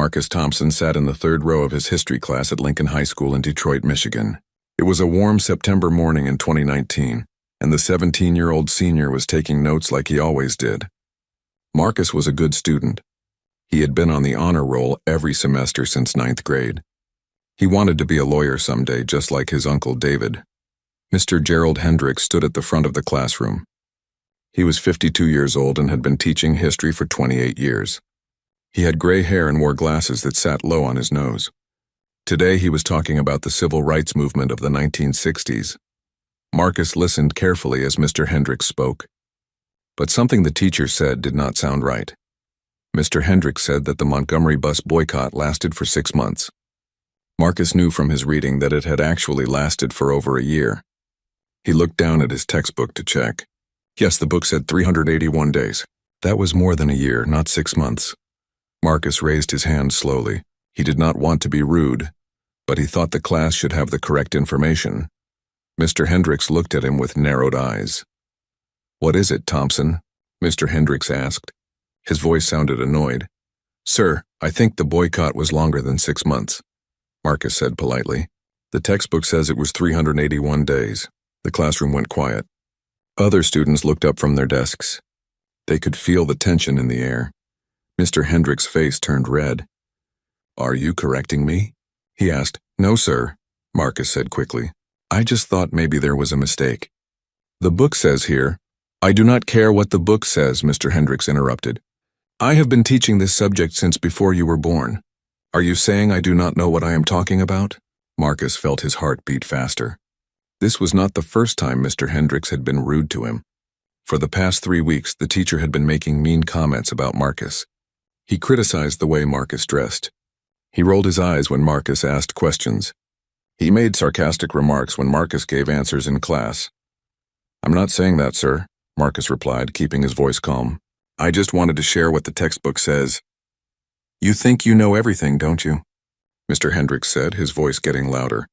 Marcus Thompson sat in the third row of his history class at Lincoln High School in Detroit, Michigan. It was a warm September morning in 2019, and the 17-year-old senior was taking notes like he always did. Marcus was a good student. He had been on the honor roll every semester since 9th grade. He wanted to be a lawyer someday, just like his uncle David. Mr. Gerald Hendricks stood at the front of the classroom. He was 52 years old and had been teaching history for 28 years. He had gray hair and wore glasses that sat low on his nose. Today he was talking about the civil rights movement of the 1960s. Marcus listened carefully as Mr. Hendricks spoke. But something the teacher said did not sound right. Mr. Hendricks said that the Montgomery bus boycott lasted for 6 months. Marcus knew from his reading that it had actually lasted for over a year. He looked down at his textbook to check. Yes, the book said 381 days. That was more than a year, not 6 months. Marcus raised his hand slowly. He did not want to be rude, but he thought the class should have the correct information. Mr. Hendricks looked at him with narrowed eyes. "What is it, Thompson?" Mr. Hendricks asked. His voice sounded annoyed. "Sir, I think the boycott was longer than 6 months," Marcus said politely. "The textbook says it was 381 days. The classroom went quiet. Other students looked up from their desks. They could feel the tension in the air. Mr. Hendricks' face turned red. "Are you correcting me?" he asked. "No, sir," Marcus said quickly. "I just thought maybe there was a mistake." "The book says here—" "I do not care what the book says," Mr. Hendricks interrupted. "I have been teaching this subject since before you were born. Are you saying I do not know what I am talking about?" Marcus felt his heart beat faster. This was not the first time Mr. Hendricks had been rude to him. For the past 3 weeks, the teacher had been making mean comments about Marcus. He criticized the way Marcus dressed. He rolled his eyes when Marcus asked questions. He made sarcastic remarks when Marcus gave answers in class. "I'm not saying that, sir," Marcus replied, keeping his voice calm. "I just wanted to share what the textbook says." "You think you know everything, don't you?" Mr. Hendricks said, his voice getting louder.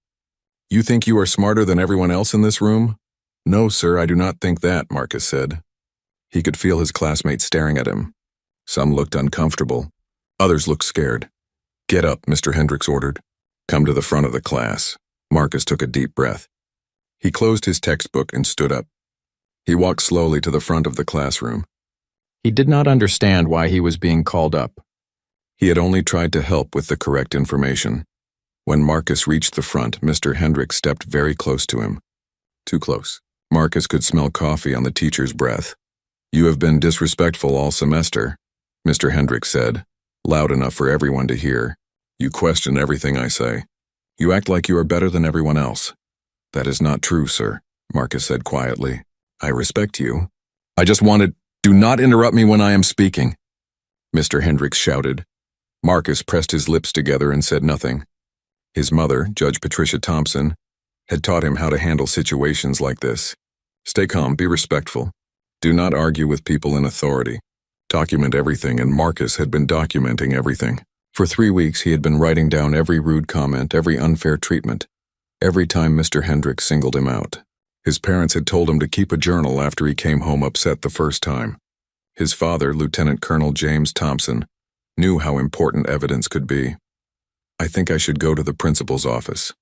"You think you are smarter than everyone else in this room?" "No, sir, I do not think that," Marcus said. He could feel his classmates staring at him. Some looked uncomfortable. Others looked scared. "Get up," Mr. Hendricks ordered. "Come to the front of the class." Marcus took a deep breath. He closed his textbook and stood up. He walked slowly to the front of the classroom. He did not understand why he was being called up. He had only tried to help with the correct information. When Marcus reached the front, Mr. Hendricks stepped very close to him. Too close. Marcus could smell coffee on the teacher's breath. "You have been disrespectful all semester," Mr. Hendricks said, loud enough for everyone to hear. "You question everything I say. You act like you are better than everyone else." "That is not true, sir," Marcus said quietly. "I respect you. I just wanted—" "Do not interrupt me when I am speaking," Mr. Hendricks shouted. Marcus pressed his lips together and said nothing. His mother, Judge Patricia Thompson, had taught him how to handle situations like this. Stay calm, be respectful. Do not argue with people in authority. Document everything, and Marcus had been documenting everything. For 3 weeks he had been writing down every rude comment, every unfair treatment, every time Mr. Hendricks singled him out. His parents had told him to keep a journal after he came home upset the first time. His father, Lieutenant Colonel James Thompson, knew how important evidence could be. "I think I should go to the principal's office,"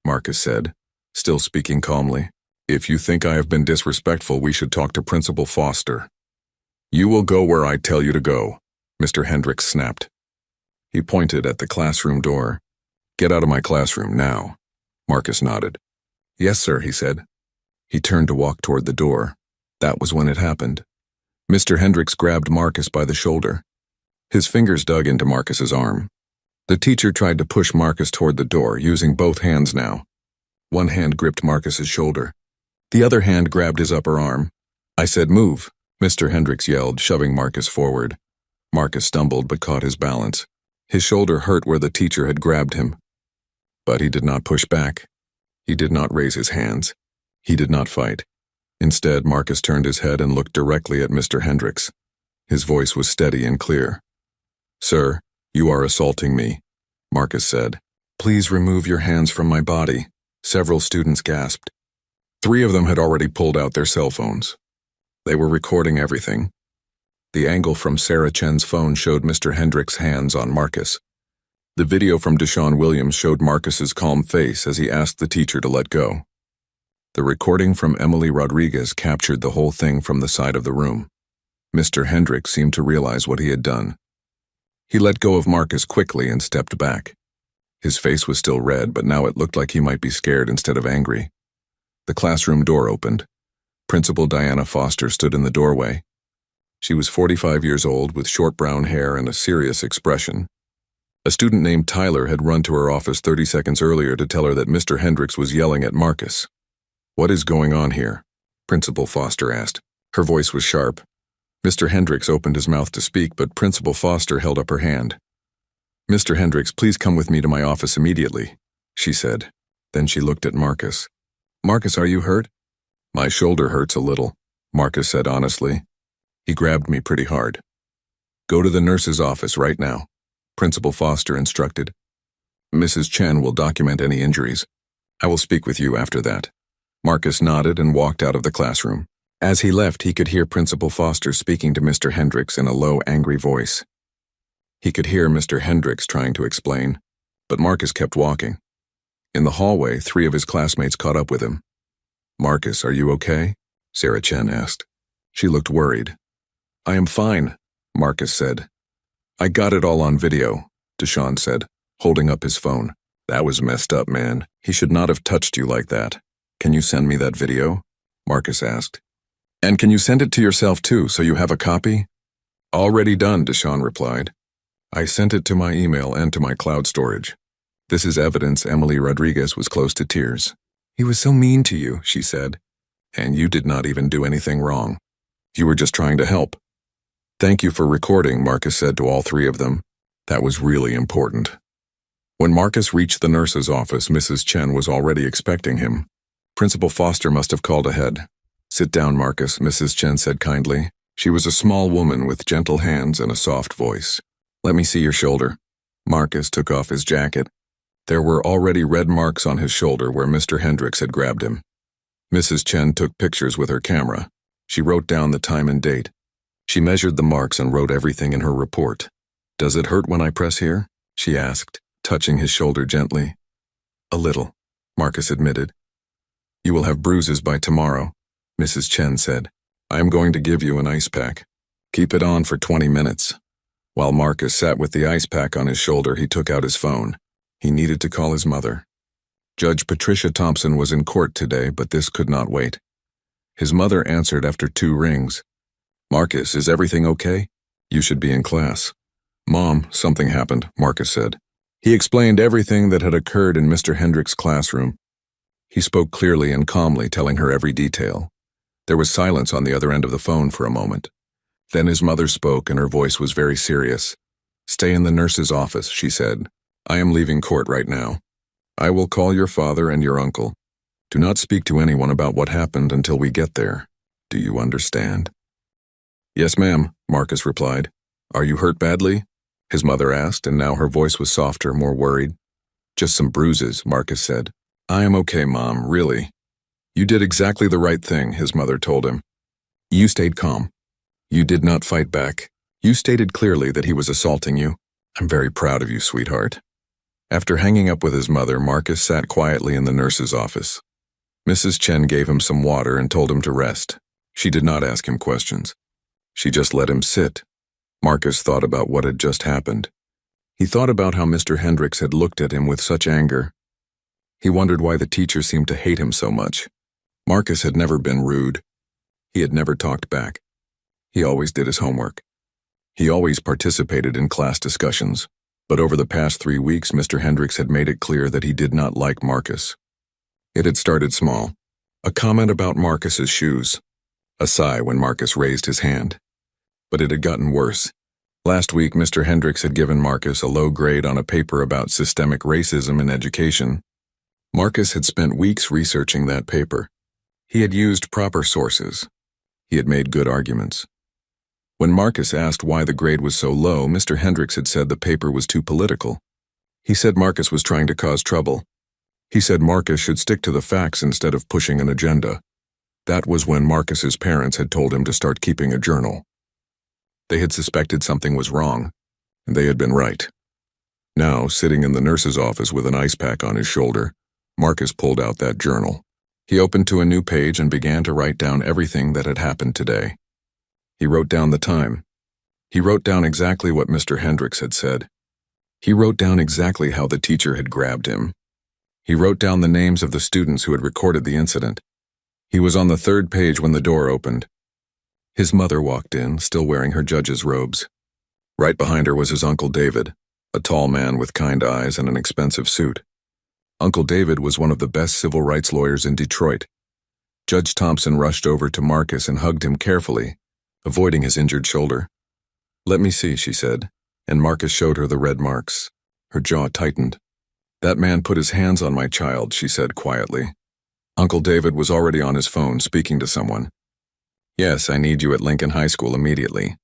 Marcus said, still speaking calmly. "If you think I have been disrespectful, we should talk to Principal Foster." "You will go where I tell you to go," Mr. Hendricks snapped. He pointed at the classroom door. "Get out of my classroom now." Marcus nodded. "Yes, sir," he said. He turned to walk toward the door. That was when it happened. Mr. Hendricks grabbed Marcus by the shoulder. His fingers dug into Marcus's arm. The teacher tried to push Marcus toward the door, using both hands now. One hand gripped Marcus's shoulder. The other hand grabbed his upper arm. "I said move," Mr. Hendricks yelled, shoving Marcus forward. Marcus stumbled but caught his balance. His shoulder hurt where the teacher had grabbed him. But he did not push back. He did not raise his hands. He did not fight. Instead, Marcus turned his head and looked directly at Mr. Hendricks. His voice was steady and clear. "Sir, you are assaulting me," Marcus said. "Please remove your hands from my body," several students gasped. 3 of them had already pulled out their cell phones. They were recording everything. The angle from Sarah Chen's phone showed Mr. Hendricks' hands on Marcus. The video from Deshaun Williams showed Marcus's calm face as he asked the teacher to let go. The recording from Emily Rodriguez captured the whole thing from the side of the room. Mr. Hendricks seemed to realize what he had done. He let go of Marcus quickly and stepped back. His face was still red, but now it looked like he might be scared instead of angry. The classroom door opened. Principal Diana Foster stood in the doorway. She was 45 years old with short brown hair and a serious expression. A student named Tyler had run to her office 30 seconds earlier to tell her that Mr. Hendricks was yelling at Marcus. "What is going on here?" Principal Foster asked. Her voice was sharp. Mr. Hendricks opened his mouth to speak, but Principal Foster held up her hand. "Mr. Hendricks, please come with me to my office immediately," she said. Then she looked at Marcus. "Marcus, are you hurt?" "My shoulder hurts a little," Marcus said honestly. "He grabbed me pretty hard." "Go to the nurse's office right now," Principal Foster instructed. "Mrs. Chen will document any injuries. I will speak with you after that." Marcus nodded and walked out of the classroom. As he left, he could hear Principal Foster speaking to Mr. Hendricks in a low, angry voice. He could hear Mr. Hendricks trying to explain, but Marcus kept walking. In the hallway, 3 of his classmates caught up with him. "Marcus, are you okay?" Sarah Chen asked. She looked worried. "I am fine," Marcus said. "I got it all on video," Deshaun said, holding up his phone. "That was messed up, man. He should not have touched you like that. Can you send me that video?" Marcus asked. "And can you send it to yourself too, so you have a copy?" "Already done," Deshaun replied. "I sent it to my email and to my cloud storage." This is evidence Emily Rodriguez was close to tears. "He was so mean to you," she said. "And you did not even do anything wrong. You were just trying to help." "Thank you for recording," Marcus said to all 3 of them. That was really important. When Marcus reached the nurse's office, Mrs. Chen was already expecting him. Principal Foster must have called ahead. "Sit down, Marcus," Mrs. Chen said kindly. She was a small woman with gentle hands and a soft voice. "Let me see your shoulder." Marcus took off his jacket. There were already red marks on his shoulder where Mr. Hendricks had grabbed him. Mrs. Chen took pictures with her camera. She wrote down the time and date. She measured the marks and wrote everything in her report. "Does it hurt when I press here?" she asked, touching his shoulder gently. "A little," Marcus admitted. "You will have bruises by tomorrow," Mrs. Chen said. "I am going to give you an ice pack. Keep it on for 20 minutes. While Marcus sat with the ice pack on his shoulder, he took out his phone. He needed to call his mother. Judge Patricia Thompson was in court today, but this could not wait. His mother answered after 2 rings. "Marcus, is everything okay? You should be in class." "Mom, something happened," Marcus said. He explained everything that had occurred in Mr. Hendricks' classroom. He spoke clearly and calmly, telling her every detail. There was silence on the other end of the phone for a moment. Then his mother spoke, and her voice was very serious. "Stay in the nurse's office," she said. "I am leaving court right now. I will call your father and your uncle. Do not speak to anyone about what happened until we get there. Do you understand?" "Yes, ma'am," Marcus replied. "Are you hurt badly?" his mother asked, and now her voice was softer, more worried. "Just some bruises," Marcus said. "I am okay, Mom, really." "You did exactly the right thing," his mother told him. "You stayed calm. You did not fight back. You stated clearly that he was assaulting you. I'm very proud of you, sweetheart." After hanging up with his mother, Marcus sat quietly in the nurse's office. Mrs. Chen gave him some water and told him to rest. She did not ask him questions. She just let him sit. Marcus thought about what had just happened. He thought about how Mr. Hendricks had looked at him with such anger. He wondered why the teacher seemed to hate him so much. Marcus had never been rude. He had never talked back. He always did his homework. He always participated in class discussions. But over the past 3 weeks, Mr. Hendricks had made it clear that he did not like Marcus. It had started small. A comment about Marcus's shoes. A sigh when Marcus raised his hand. But it had gotten worse. Last week, Mr. Hendricks had given Marcus a low grade on a paper about systemic racism in education. Marcus had spent weeks researching that paper. He had used proper sources. He had made good arguments. When Marcus asked why the grade was so low, Mr. Hendricks had said the paper was too political. He said Marcus was trying to cause trouble. He said Marcus should stick to the facts instead of pushing an agenda. That was when Marcus's parents had told him to start keeping a journal. They had suspected something was wrong, and they had been right. Now, sitting in the nurse's office with an ice pack on his shoulder, Marcus pulled out that journal. He opened to a new page and began to write down everything that had happened today. He wrote down the time. He wrote down exactly what Mr. Hendricks had said. He wrote down exactly how the teacher had grabbed him. He wrote down the names of the students who had recorded the incident. He was on the third page when the door opened. His mother walked in, still wearing her judge's robes. Right behind her was his Uncle David, a tall man with kind eyes and an expensive suit. Uncle David was one of the best civil rights lawyers in Detroit. Judge Thompson rushed over to Marcus and hugged him carefully, avoiding his injured shoulder. "Let me see," she said, and Marcus showed her the red marks. Her jaw tightened. "That man put his hands on my child," she said quietly. Uncle David was already on his phone speaking to someone. "Yes, I need you at Lincoln High School immediately.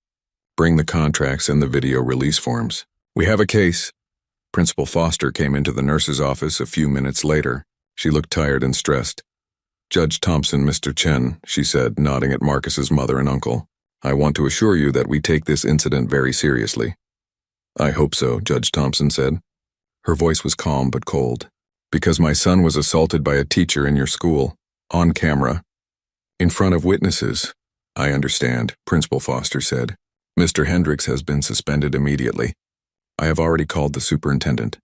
Bring the contracts and the video release forms. We have a case." Principal Foster came into the nurse's office a few minutes later. She looked tired and stressed. "Judge Thompson, Mr. Chen," she said, nodding at Marcus's mother and uncle. "I want to assure you that we take this incident very seriously." "I hope so," Judge Thompson said. Her voice was calm but cold. "Because my son was assaulted by a teacher in your school, on camera, in front of witnesses." "I understand," Principal Foster said. "Mr. Hendricks has been suspended immediately. I have already called the superintendent.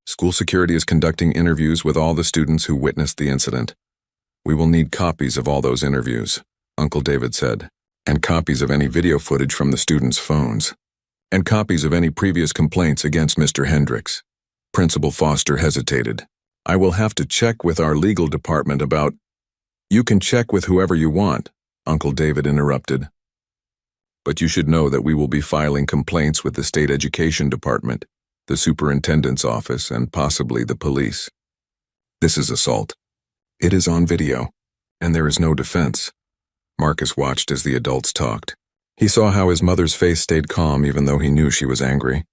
School security is conducting interviews with all the students who witnessed the incident. We will need copies of all those interviews," Uncle David said, "and copies of any video footage from the students' phones, and copies of any previous complaints against Mr. Hendricks." Principal Foster hesitated. "I will have to check with our legal department about—" "You can check with whoever you want," Uncle David interrupted. "But you should know that we will be filing complaints with the state education department, the superintendent's office, and possibly the police. This is assault. It is on video, and there is no defense." Marcus watched as the adults talked. He saw how his mother's face stayed calm even though he knew she was angry.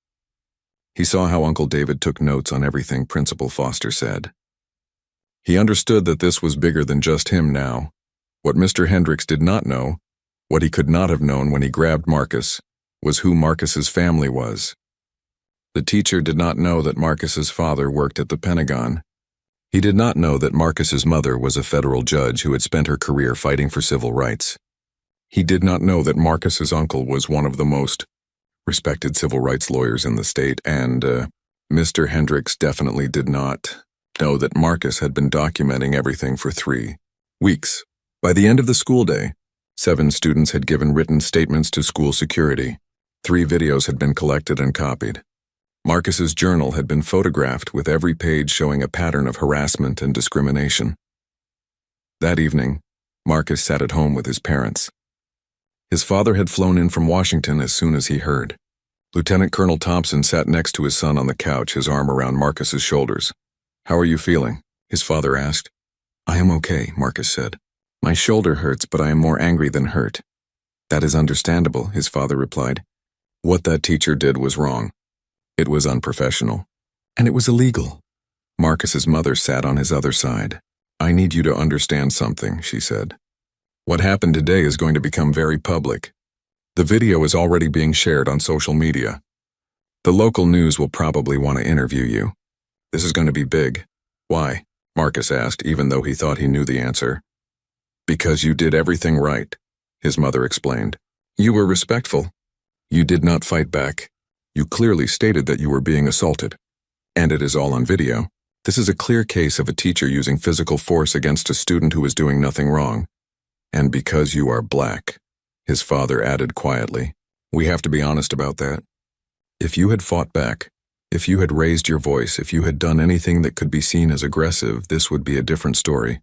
He saw how Uncle David took notes on everything Principal Foster said. He understood that this was bigger than just him now. What Mr. Hendricks did not know, what he could not have known when he grabbed Marcus, was who Marcus's family was. The teacher did not know that Marcus's father worked at the Pentagon. He did not know that Marcus's mother was a federal judge who had spent her career fighting for civil rights. He did not know that Marcus's uncle was one of the most respected civil rights lawyers in the state, and Mr. Hendricks definitely did not know that Marcus had been documenting everything for 3 weeks. By the end of the school day, 7 students had given written statements to school security. 3 videos had been collected and copied. Marcus's journal had been photographed with every page showing a pattern of harassment and discrimination. That evening, Marcus sat at home with his parents. His father had flown in from Washington as soon as he heard. Lieutenant Colonel Thompson sat next to his son on the couch, his arm around Marcus's shoulders. "How are you feeling?" his father asked. "I am okay," Marcus said. "My shoulder hurts, but I am more angry than hurt." "That is understandable," his father replied. "What that teacher did was wrong. It was unprofessional. And it was illegal." Marcus's mother sat on his other side. "I need you to understand something," she said. "What happened today is going to become very public. The video is already being shared on social media. The local news will probably want to interview you. This is going to be big." "Why?" Marcus asked, even though he thought he knew the answer. "Because you did everything right," his mother explained. "You were respectful. You did not fight back. You clearly stated that you were being assaulted. And it is all on video. This is a clear case of a teacher using physical force against a student who was doing nothing wrong. And because you are black," his father added quietly. "We have to be honest about that. If you had fought back, if you had raised your voice, if you had done anything that could be seen as aggressive, this would be a different story.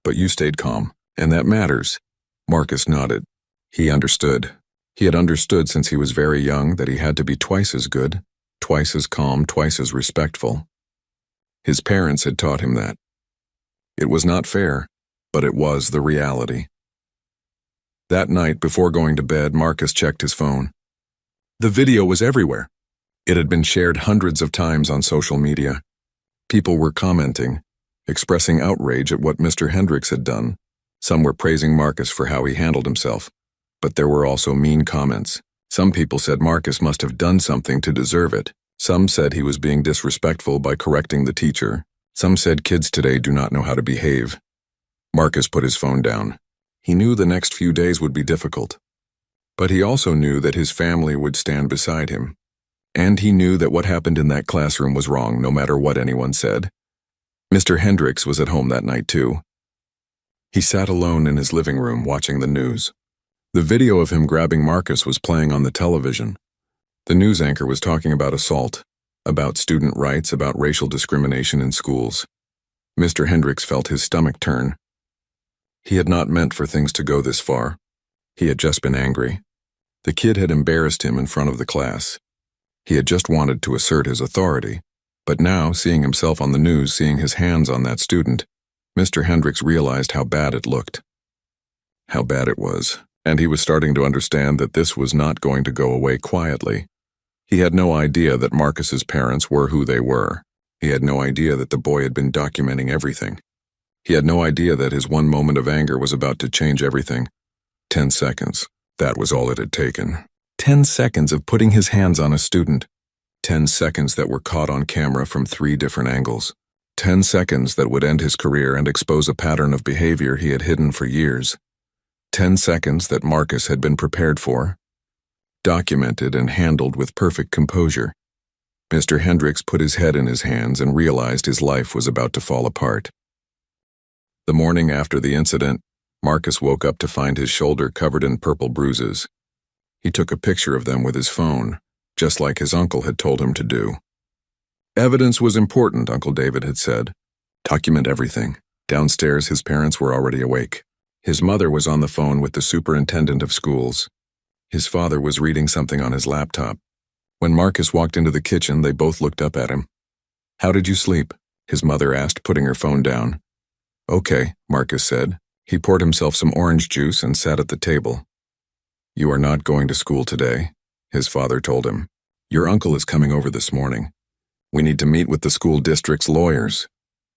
But you stayed calm, and that matters." Marcus nodded. He understood. He had understood since he was very young that he had to be twice as good, twice as calm, twice as respectful. His parents had taught him that. It was not fair, but it was the reality. That night, before going to bed, Marcus checked his phone. The video was everywhere. It had been shared hundreds of times on social media. People were commenting, expressing outrage at what Mr. Hendricks had done. Some were praising Marcus for how he handled himself. But there were also mean comments. Some people said Marcus must have done something to deserve it. Some said he was being disrespectful by correcting the teacher. Some said kids today do not know how to behave. Marcus put his phone down. He knew the next few days would be difficult. But he also knew that his family would stand beside him. And he knew that what happened in that classroom was wrong, no matter what anyone said. Mr. Hendricks was at home that night too. He sat alone in his living room watching the news. The video of him grabbing Marcus was playing on the television. The news anchor was talking about assault, about student rights, about racial discrimination in schools. Mr. Hendricks felt his stomach turn. He had not meant for things to go this far. He had just been angry. The kid had embarrassed him in front of the class. He had just wanted to assert his authority. But now, seeing himself on the news, seeing his hands on that student, Mr. Hendricks realized how bad it looked. How bad it was, and he was starting to understand that this was not going to go away quietly. He had no idea that Marcus's parents were who they were. He had no idea that the boy had been documenting everything. He had no idea that his one moment of anger was about to change everything. 10 seconds. That was all it had taken. 10 seconds of putting his hands on a student. 10 seconds that were caught on camera from 3 different angles. 10 seconds that would end his career and expose a pattern of behavior he had hidden for years. 10 seconds that Marcus had been prepared for, documented and handled with perfect composure. Mr. Hendricks put his head in his hands and realized his life was about to fall apart. The morning after the incident, Marcus woke up to find his shoulder covered in purple bruises. He took a picture of them with his phone, just like his uncle had told him to do. Evidence was important, Uncle David had said. Document everything. Downstairs, his parents were already awake. His mother was on the phone with the superintendent of schools. His father was reading something on his laptop. When Marcus walked into the kitchen, they both looked up at him. "How did you sleep?" his mother asked, putting her phone down. "Okay," Marcus said. He poured himself some orange juice and sat at the table. "You are not going to school today," his father told him. "Your uncle is coming over this morning. We need to meet with the school district's lawyers."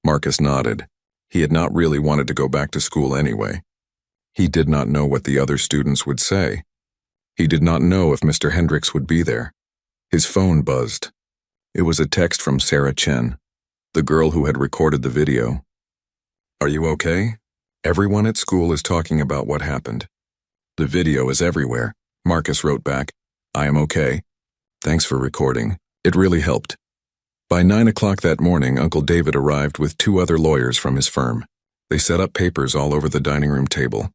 Marcus nodded. He had not really wanted to go back to school anyway. He did not know what the other students would say. He did not know if Mr. Hendricks would be there. His phone buzzed. It was a text from Sarah Chen, the girl who had recorded the video. "Are you okay? Everyone at school is talking about what happened. The video is everywhere." Marcus wrote back, "I am okay. Thanks for recording. It really helped." By 9 o'clock that morning, Uncle David arrived with 2 other lawyers from his firm. They set up papers all over the dining room table.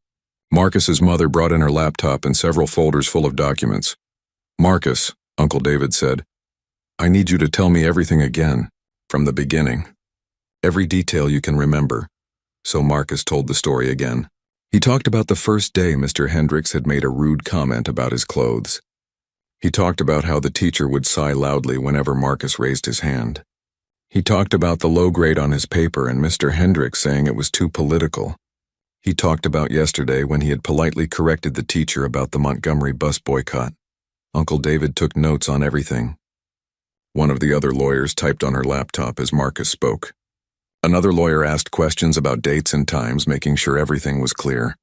Marcus's mother brought in her laptop and several folders full of documents. "Marcus," Uncle David said, "I need you to tell me everything again, from the beginning. Every detail you can remember." So Marcus told the story again. He talked about the first day Mr. Hendricks had made a rude comment about his clothes. He talked about how the teacher would sigh loudly whenever Marcus raised his hand. He talked about the low grade on his paper and Mr. Hendricks saying it was too political. He talked about yesterday when he had politely corrected the teacher about the Montgomery bus boycott. Uncle David took notes on everything. One of the other lawyers typed on her laptop as Marcus spoke. Another lawyer asked questions about dates and times, making sure everything was clear.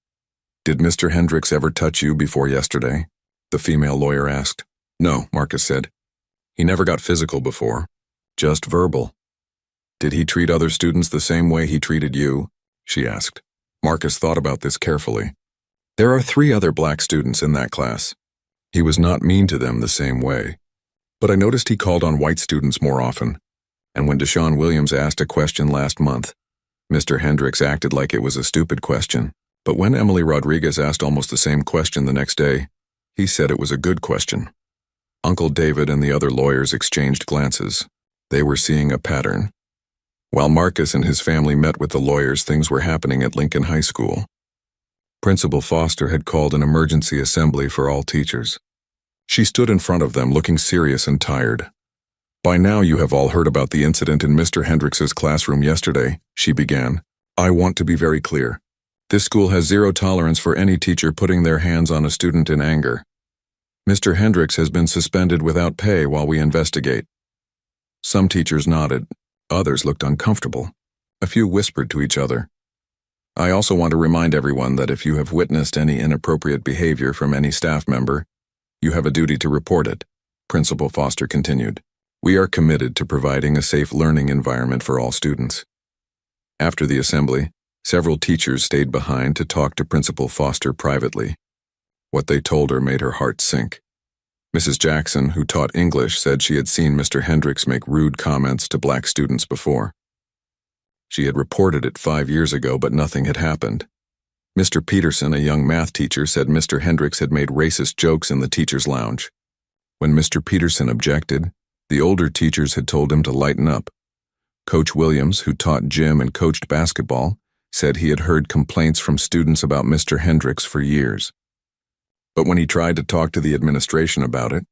"Did Mr. Hendricks ever touch you before yesterday?" the female lawyer asked. "No," Marcus said. "He never got physical before, just verbal." "Did he treat other students the same way he treated you?" she asked. Marcus thought about this carefully. "There are 3 other black students in that class. He was not mean to them the same way. But I noticed he called on white students more often. And when Deshaun Williams asked a question last month, Mr. Hendricks acted like it was a stupid question. But when Emily Rodriguez asked almost the same question the next day, he said it was a good question." Uncle David and the other lawyers exchanged glances. They were seeing a pattern. While Marcus and his family met with the lawyers, things were happening at Lincoln High School. Principal Foster had called an emergency assembly for all teachers. She stood in front of them looking serious and tired. "By now you have all heard about the incident in Mr. Hendricks's classroom yesterday," she began. "I want to be very clear. This school has 0 tolerance for any teacher putting their hands on a student in anger. Mr. Hendricks has been suspended without pay while we investigate." Some teachers nodded. Others looked uncomfortable. A few whispered to each other. "I also want to remind everyone that if you have witnessed any inappropriate behavior from any staff member, you have a duty to report it," Principal Foster continued. We are committed to providing a safe learning environment for all students. After the assembly, several teachers stayed behind to talk to Principal Foster privately. What they told her made her heart sink. Mrs. Jackson, who taught English, said she had seen Mr. Hendricks make rude comments to black students before. She had reported it 5 years ago, but nothing had happened. Mr. Peterson, a young math teacher, said Mr. Hendricks had made racist jokes in the teacher's lounge. When Mr. Peterson objected, the older teachers had told him to lighten up. Coach Williams, who taught gym and coached basketball, said he had heard complaints from students about Mr. Hendricks for years. But when he tried to talk to the administration about it,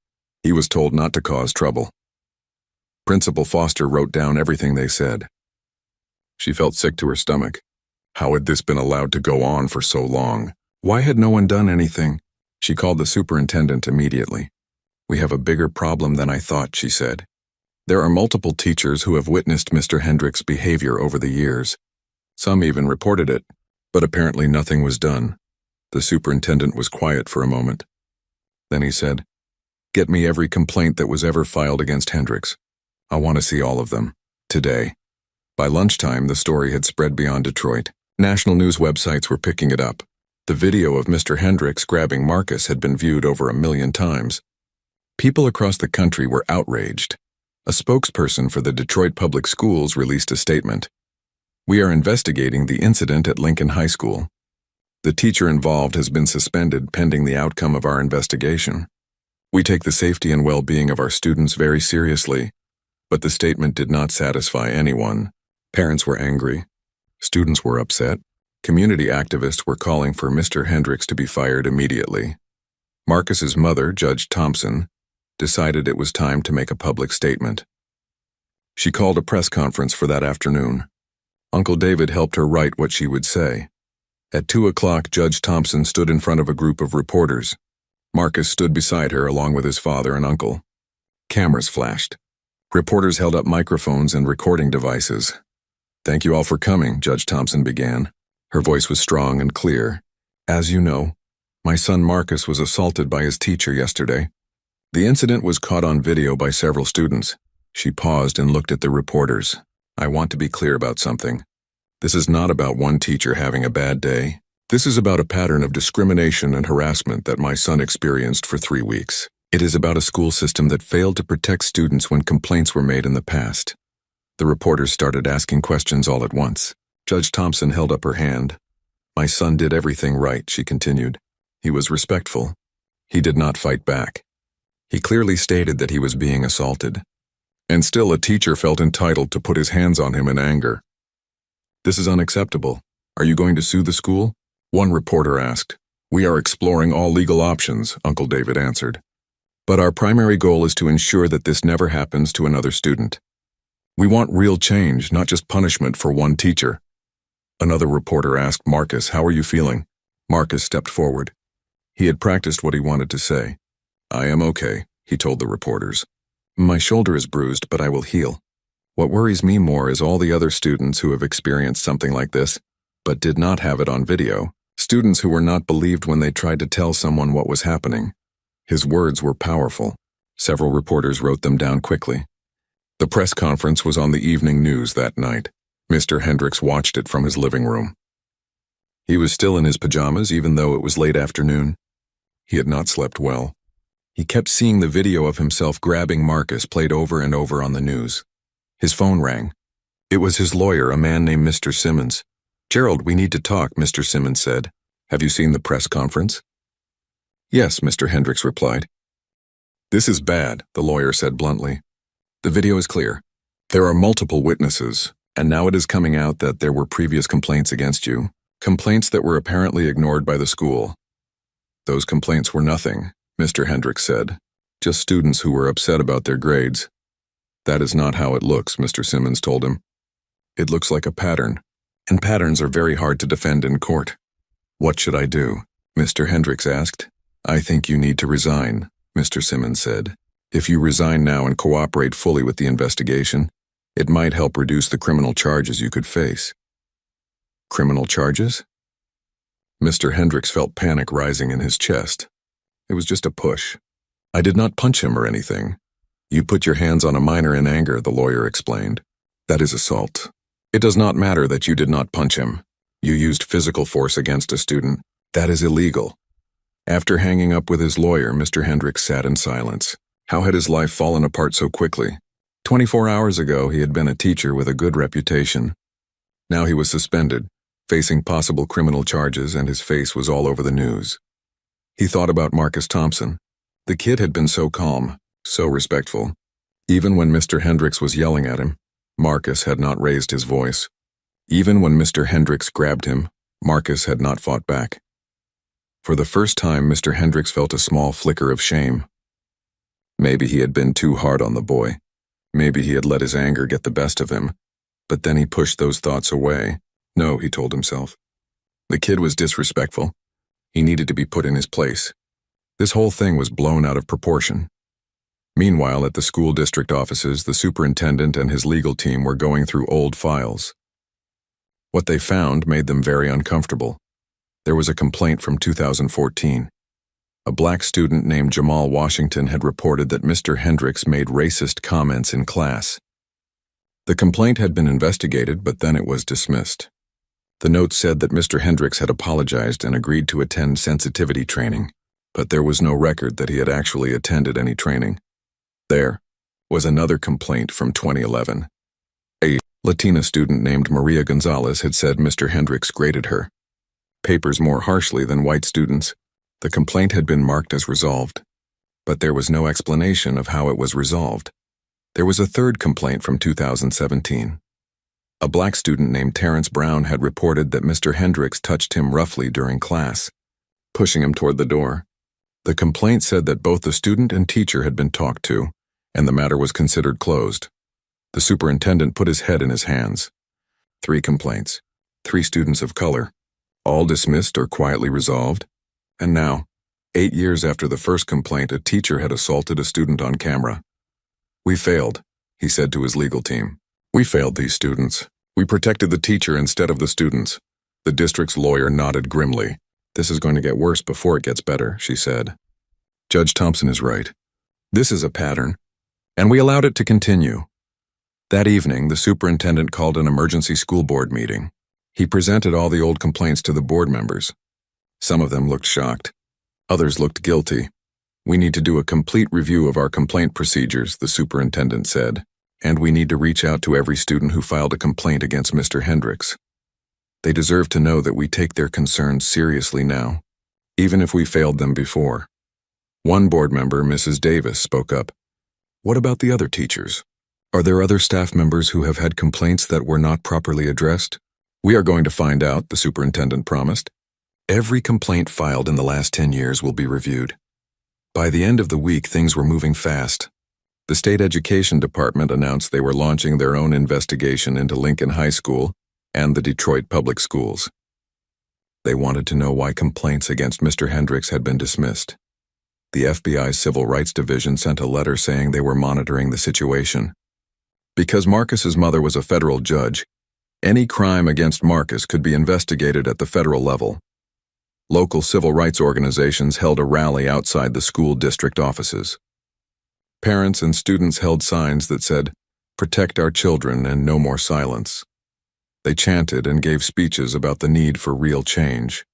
he was told not to cause trouble. Principal Foster wrote down everything they said. She felt sick to her stomach. How had this been allowed to go on for so long? Why had no one done anything? She called the superintendent immediately. "We have a bigger problem than I thought," she said. "There are multiple teachers who have witnessed Mr. Hendricks' behavior over the years. Some even reported it, but apparently nothing was done." The superintendent was quiet for a moment. Then he said, "Get me every complaint that was ever filed against Hendricks. I want to see all of them. Today." By lunchtime, the story had spread beyond Detroit. National news websites were picking it up. The video of Mr. Hendricks grabbing Marcus had been viewed over 1 million times. People across the country were outraged. A spokesperson for the Detroit Public Schools released a statement. "We are investigating the incident at Lincoln High School. The teacher involved has been suspended pending the outcome of our investigation. We take the safety and well-being of our students very seriously," but the statement did not satisfy anyone. Parents were angry. Students were upset. Community activists were calling for Mr. Hendricks to be fired immediately. Marcus's mother, Judge Thompson, decided it was time to make a public statement. She called a press conference for that afternoon. Uncle David helped her write what she would say. At 2 o'clock, Judge Thompson stood in front of a group of reporters. Marcus stood beside her along with his father and uncle. Cameras flashed. Reporters held up microphones and recording devices. "Thank you all for coming," Judge Thompson began. Her voice was strong and clear. "As you know, my son Marcus was assaulted by his teacher yesterday. The incident was caught on video by several students." She paused and looked at the reporters. "I want to be clear about something. This is not about one teacher having a bad day. This is about a pattern of discrimination and harassment that my son experienced for 3 weeks. It is about a school system that failed to protect students when complaints were made in the past." The reporters started asking questions all at once. Judge Thompson held up her hand. "My son did everything right," she continued. "He was respectful. He did not fight back. He clearly stated that he was being assaulted. And still a teacher felt entitled to put his hands on him in anger. This is unacceptable. Are you going to sue the school?" One reporter asked. "We are exploring all legal options," Uncle David answered. "But our primary goal is to ensure that this never happens to another student. We want real change, not just punishment for one teacher." Another reporter asked Marcus, "How are you feeling?" Marcus stepped forward. He had practiced what he wanted to say. "I am okay," he told the reporters. "My shoulder is bruised, but I will heal. What worries me more is all the other students who have experienced something like this, but did not have it on video. Students who were not believed when they tried to tell someone what was happening." His words were powerful. Several reporters wrote them down quickly. The press conference was on the evening news that night. Mr. Hendricks watched it from his living room. He was still in his pajamas even though it was late afternoon. He had not slept well. He kept seeing the video of himself grabbing Marcus played over and over on the news. His phone rang. It was his lawyer, a man named Mr. Simmons. "Gerald, we need to talk," Mr. Simmons said. "Have you seen the press conference?" "Yes," Mr. Hendricks replied. "This is bad," the lawyer said bluntly. "The video is clear. There are multiple witnesses, and now it is coming out that there were previous complaints against you, complaints that were apparently ignored by the school." "Those complaints were nothing," Mr. Hendricks said. "Just students who were upset about their grades." "That is not how it looks," Mr. Simmons told him. "It looks like a pattern, and patterns are very hard to defend in court." "What should I do?" Mr. Hendricks asked. "I think you need to resign," Mr. Simmons said. "If you resign now and cooperate fully with the investigation, it might help reduce the criminal charges you could face." "Criminal charges?" Mr. Hendricks felt panic rising in his chest. It was just a push. "I did not punch him or anything. You put your hands on a minor in anger, the lawyer explained. That is assault. It does not matter that you did not punch him. You used physical force against a student. That is illegal. After hanging up with his lawyer, Mr. Hendricks sat in silence. How had his life fallen apart so quickly? 24 hours ago, he had been a teacher with a good reputation. Now he was suspended, facing possible criminal charges, and his face was all over the news. He thought about Marcus Thompson. The kid had been so calm, so respectful. Even when Mr. Hendricks was yelling at him, Marcus had not raised his voice. Even when Mr. Hendricks grabbed him, Marcus had not fought back. For the first time, Mr. Hendricks felt a small flicker of shame. Maybe he had been too hard on the boy. Maybe he had let his anger get the best of him. But then he pushed those thoughts away. No, he told himself. The kid was disrespectful. He needed to be put in his place. This whole thing was blown out of proportion. Meanwhile, at the school district offices, the superintendent and his legal team were going through old files. What they found made them very uncomfortable. There was a complaint from 2014. A black student named Jamal Washington had reported that Mr. Hendricks made racist comments in class. The complaint had been investigated, but then it was dismissed. The note said that Mr. Hendricks had apologized and agreed to attend sensitivity training, but there was no record that he had actually attended any training. There was another complaint from 2011. A Latina student named Maria Gonzalez had said Mr. Hendricks graded her papers more harshly than white students. The complaint had been marked as resolved, but there was no explanation of how it was resolved. There was a third complaint from 2017. A black student named Terrence Brown had reported that Mr. Hendricks touched him roughly during class, pushing him toward the door. The complaint said that both the student and teacher had been talked to, and the matter was considered closed. The superintendent put his head in his hands. 3 complaints, 3 students of color, all dismissed or quietly resolved. And now, 8 years after the first complaint, a teacher had assaulted a student on camera. We failed, he said to his legal team. We failed these students. We protected the teacher instead of the students. The district's lawyer nodded grimly. This is going to get worse before it gets better, she said. Judge Thompson is right. This is a pattern, and we allowed it to continue. That evening, the superintendent called an emergency school board meeting. He presented all the old complaints to the board members. Some of them looked shocked. Others looked guilty. We need to do a complete review of our complaint procedures, the superintendent said, and we need to reach out to every student who filed a complaint against Mr. Hendricks. They deserve to know that we take their concerns seriously now, even if we failed them before. One board member, Mrs. Davis, spoke up. What about the other teachers? Are there other staff members who have had complaints that were not properly addressed? We are going to find out, the superintendent promised. Every complaint filed in the last 10 years will be reviewed. By the end of the week, things were moving fast. The state education department announced they were launching their own investigation into Lincoln High School and the Detroit Public Schools. They wanted to know why complaints against Mr. Hendricks had been dismissed. The FBI's Civil Rights Division sent a letter saying they were monitoring the situation. Because Marcus's mother was a federal judge, any crime against Marcus could be investigated at the federal level. Local civil rights organizations held a rally outside the school district offices. Parents and students held signs that said, "Protect our children and no more silence." They chanted and gave speeches about the need for real change.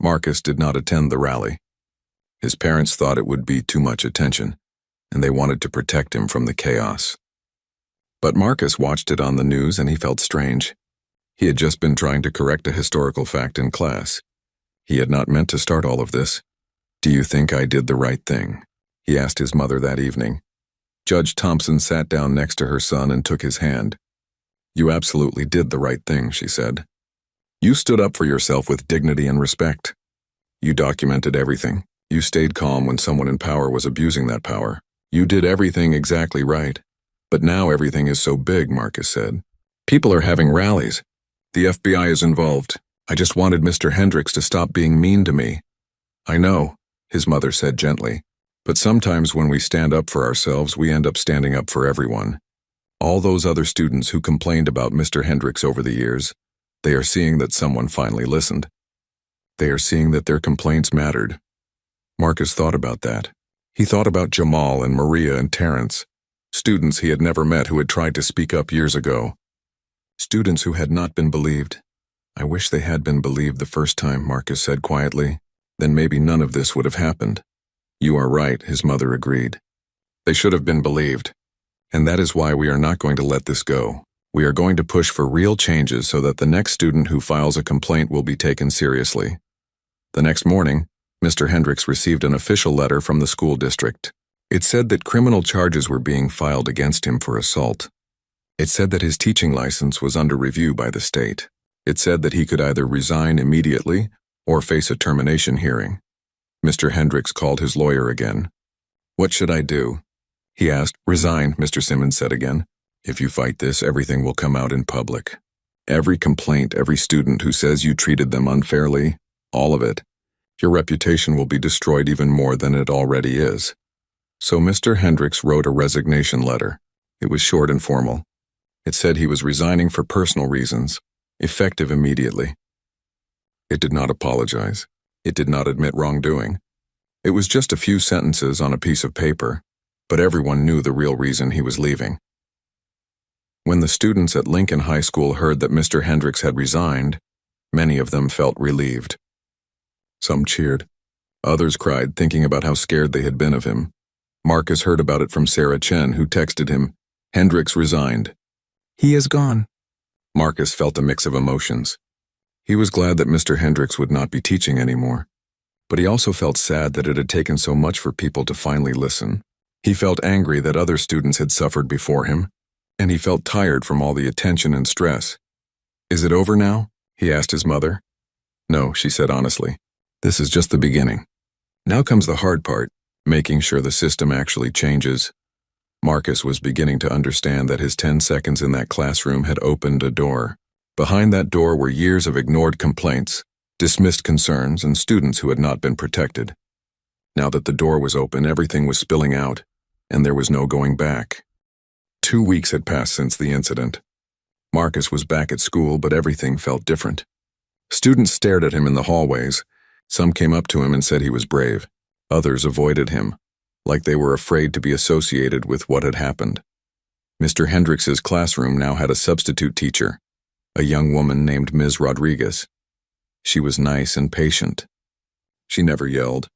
Marcus did not attend the rally. His parents thought it would be too much attention, and they wanted to protect him from the chaos. But Marcus watched it on the news and he felt strange. He had just been trying to correct a historical fact in class. He had not meant to start all of this. "Do you think I did the right thing?" he asked his mother that evening. Judge Thompson sat down next to her son and took his hand. "You absolutely did the right thing," she said. "You stood up for yourself with dignity and respect. You documented everything. You stayed calm when someone in power was abusing that power. You did everything exactly right. But now everything is so big," Marcus said. "People are having rallies. The FBI is involved. I just wanted Mr. Hendricks to stop being mean to me." "I know," his mother said gently. "But sometimes when we stand up for ourselves, we end up standing up for everyone. All those other students who complained about Mr. Hendricks over the years, they are seeing that someone finally listened. They are seeing that their complaints mattered." Marcus thought about that. He thought about Jamal and Maria and Terrence, students he had never met who had tried to speak up years ago. Students who had not been believed. I wish they had been believed the first time, Marcus said quietly. Then maybe none of this would have happened. You are right, his mother agreed. They should have been believed. And that is why we are not going to let this go. We are going to push for real changes so that the next student who files a complaint will be taken seriously. The next morning, Mr. Hendricks received an official letter from the school district. It said that criminal charges were being filed against him for assault. It said that his teaching license was under review by the state. It said that he could either resign immediately or face a termination hearing. Mr. Hendricks called his lawyer again. What should I do? He asked. Resign, Mr. Simmons said again. If you fight this, everything will come out in public. Every complaint, every student who says you treated them unfairly, all of it. Your reputation will be destroyed even more than it already is. So Mr. Hendricks wrote a resignation letter. It was short and formal. It said he was resigning for personal reasons, effective immediately. It did not apologize. It did not admit wrongdoing. It was just a few sentences on a piece of paper, but everyone knew the real reason he was leaving. When the students at Lincoln High School heard that Mr. Hendricks had resigned, many of them felt relieved. Some cheered. Others cried, thinking about how scared they had been of him. Marcus heard about it from Sarah Chen, who texted him, Hendricks resigned. He is gone. Marcus felt a mix of emotions. He was glad that Mr. Hendricks would not be teaching anymore, but he also felt sad that it had taken so much for people to finally listen. He felt angry that other students had suffered before him, and he felt tired from all the attention and stress. Is it over now? He asked his mother. No, she said honestly. This is just the beginning. Now comes the hard part, making sure the system actually changes. Marcus was beginning to understand that his 10 seconds in that classroom had opened a door. Behind that door were years of ignored complaints, dismissed concerns, and students who had not been protected. Now that the door was open, everything was spilling out, and there was no going back. 2 weeks had passed since the incident. Marcus was back at school, but everything felt different. Students stared at him in the hallways. Some came up to him and said he was brave. Others avoided him, like they were afraid to be associated with what had happened. Mr. Hendricks's classroom now had a substitute teacher, a young woman named Ms. Rodriguez. She was nice and patient. She never yelled.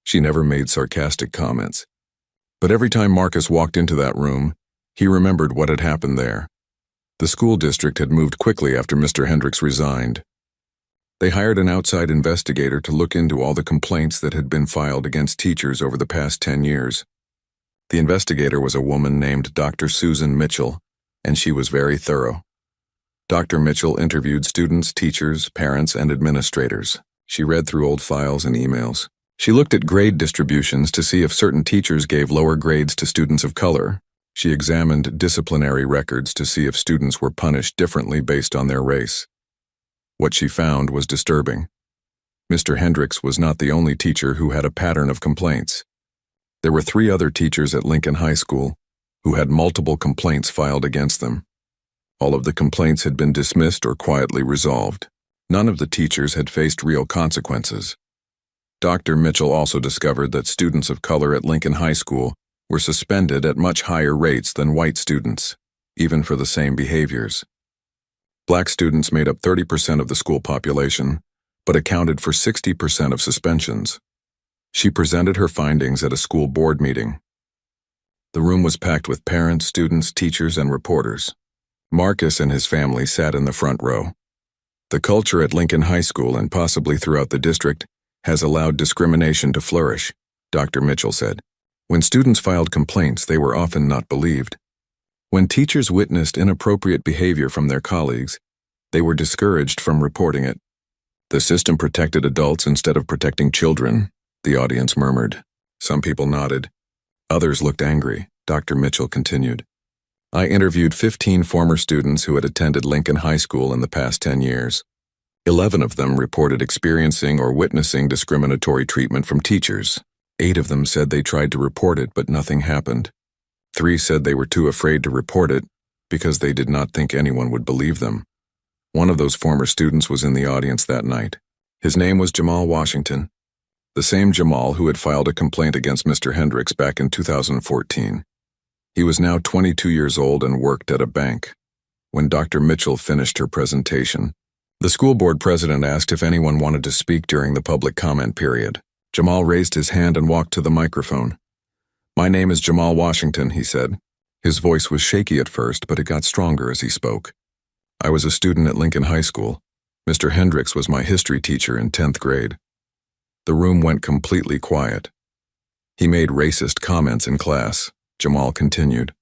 She never made sarcastic comments. But every time Marcus walked into that room, he remembered what had happened there. The school district had moved quickly after Mr. Hendricks resigned. They hired an outside investigator to look into all the complaints that had been filed against teachers over the past 10 years. The investigator was a woman named Dr. Susan Mitchell, and she was very thorough. Dr. Mitchell interviewed students, teachers, parents, and administrators. She read through old files and emails. She looked at grade distributions to see if certain teachers gave lower grades to students of color. She examined disciplinary records to see if students were punished differently based on their race. What she found was disturbing. Mr. Hendricks was not the only teacher who had a pattern of complaints. There were 3 other teachers at Lincoln High School who had multiple complaints filed against them. All of the complaints had been dismissed or quietly resolved. None of the teachers had faced real consequences. Dr. Mitchell also discovered that students of color at Lincoln High School were suspended at much higher rates than white students, even for the same behaviors. Black students made up 30% of the school population, but accounted for 60% of suspensions. She presented her findings at a school board meeting. The room was packed with parents, students, teachers, and reporters. Marcus and his family sat in the front row. The culture at Lincoln High School and possibly throughout the district has allowed discrimination to flourish, Dr. Mitchell said. When students filed complaints, they were often not believed. When teachers witnessed inappropriate behavior from their colleagues, they were discouraged from reporting it. The system protected adults instead of protecting children, the audience murmured. Some people nodded. Others looked angry, Dr. Mitchell continued. I interviewed 15 former students who had attended Lincoln High School in the past 10 years. 11 of them reported experiencing or witnessing discriminatory treatment from teachers. 8 of them said they tried to report it, but nothing happened. 3 said they were too afraid to report it because they did not think anyone would believe them. One of those former students was in the audience that night. His name was Jamal Washington. The same Jamal who had filed a complaint against Mr. Hendricks back in 2014. He was now 22 years old and worked at a bank. When Dr. Mitchell finished her presentation, the school board president asked if anyone wanted to speak during the public comment period. Jamal raised his hand and walked to the microphone. "My name is Jamal Washington," he said. His voice was shaky at first, but it got stronger as he spoke. "I was a student at Lincoln High School. Mr. Hendricks was my history teacher in 10th grade. The room went completely quiet. He made racist comments in class," Jamal continued.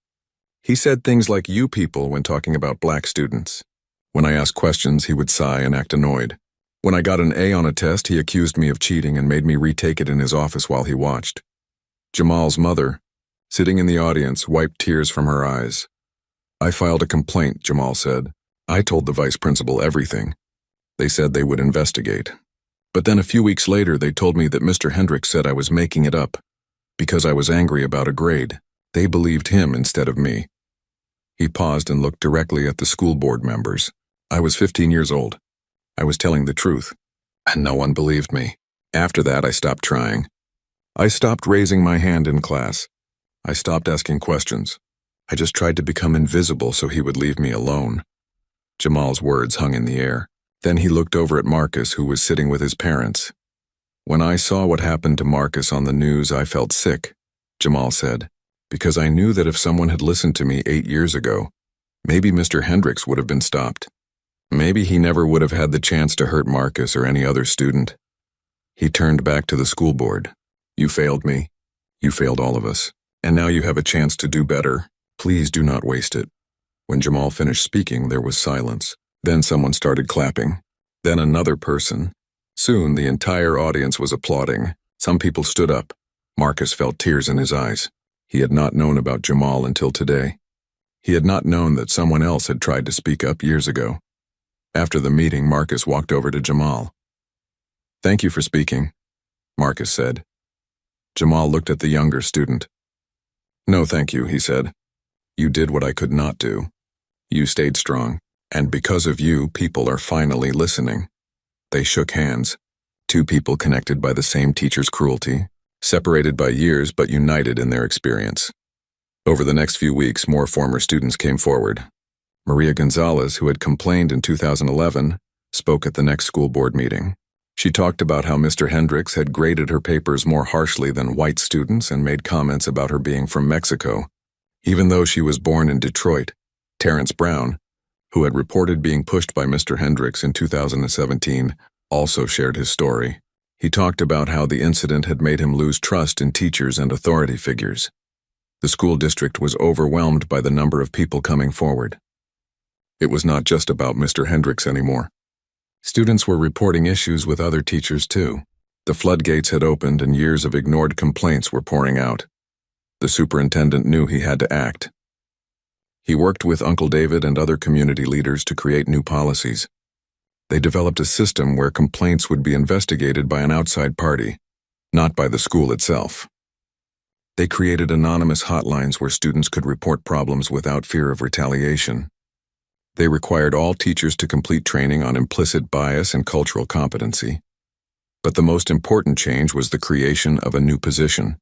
"He said things like 'you people' when talking about black students. When I asked questions, he would sigh and act annoyed. When I got an A on a test, he accused me of cheating and made me retake it in his office while he watched." Jamal's mother, sitting in the audience, wiped tears from her eyes. "I filed a complaint," Jamal said. "I told the vice principal everything. They said they would investigate. But then a few weeks later, they told me that Mr. Hendricks said I was making it up because I was angry about a grade. They believed him instead of me." He paused and looked directly at the school board members. "I was 15 years old. I was telling the truth, and no one believed me. After that, I stopped trying. I stopped raising my hand in class. I stopped asking questions. I just tried to become invisible so he would leave me alone." Jamal's words hung in the air. Then he looked over at Marcus, who was sitting with his parents. "When I saw what happened to Marcus on the news, I felt sick," Jamal said, "because I knew that if someone had listened to me 8 years ago, maybe Mr. Hendricks would have been stopped. Maybe he never would have had the chance to hurt Marcus or any other student." He turned back to the school board. "You failed me. You failed all of us. And now you have a chance to do better. Please do not waste it." When Jamal finished speaking, there was silence. Then someone started clapping. Then another person. Soon the entire audience was applauding. Some people stood up. Marcus felt tears in his eyes. He had not known about Jamal until today. He had not known that someone else had tried to speak up years ago. After the meeting, Marcus walked over to Jamal. "Thank you for speaking," Marcus said. Jamal looked at the younger student. "No, thank you," he said. "You did what I could not do. You stayed strong. And because of you, people are finally listening." They shook hands. Two people connected by the same teacher's cruelty, separated by years but united in their experience. Over the next few weeks, more former students came forward. Maria Gonzalez, who had complained in 2011, spoke at the next school board meeting. She talked about how Mr. Hendricks had graded her papers more harshly than white students and made comments about her being from Mexico. Even though she was born in Detroit, Terrence Brown, who had reported being pushed by Mr. Hendricks in 2017, also shared his story. He talked about how the incident had made him lose trust in teachers and authority figures. The school district was overwhelmed by the number of people coming forward. It was not just about Mr. Hendricks anymore. Students were reporting issues with other teachers too. The floodgates had opened and years of ignored complaints were pouring out. The superintendent knew he had to act. He worked with Uncle David and other community leaders to create new policies. They developed a system where complaints would be investigated by an outside party, not by the school itself. They created anonymous hotlines where students could report problems without fear of retaliation. They required all teachers to complete training on implicit bias and cultural competency. But the most important change was the creation of a new position,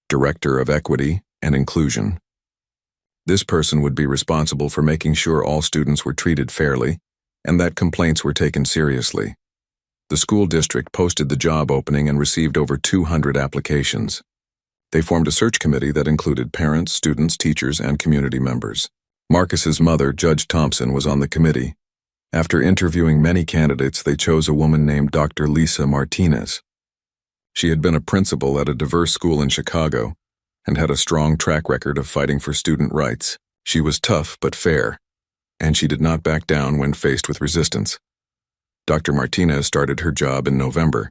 Director of Equity and Inclusion. This person would be responsible for making sure all students were treated fairly and that complaints were taken seriously. The school district posted the job opening and received over 200 applications. They formed a search committee that included parents, students, teachers, and community members. Marcus's mother, Judge Thompson, was on the committee. After interviewing many candidates, they chose a woman named Dr. Lisa Martinez. She had been a principal at a diverse school in Chicago and had a strong track record of fighting for student rights. She was tough but fair, and she did not back down when faced with resistance. Dr. Martinez started her job in November,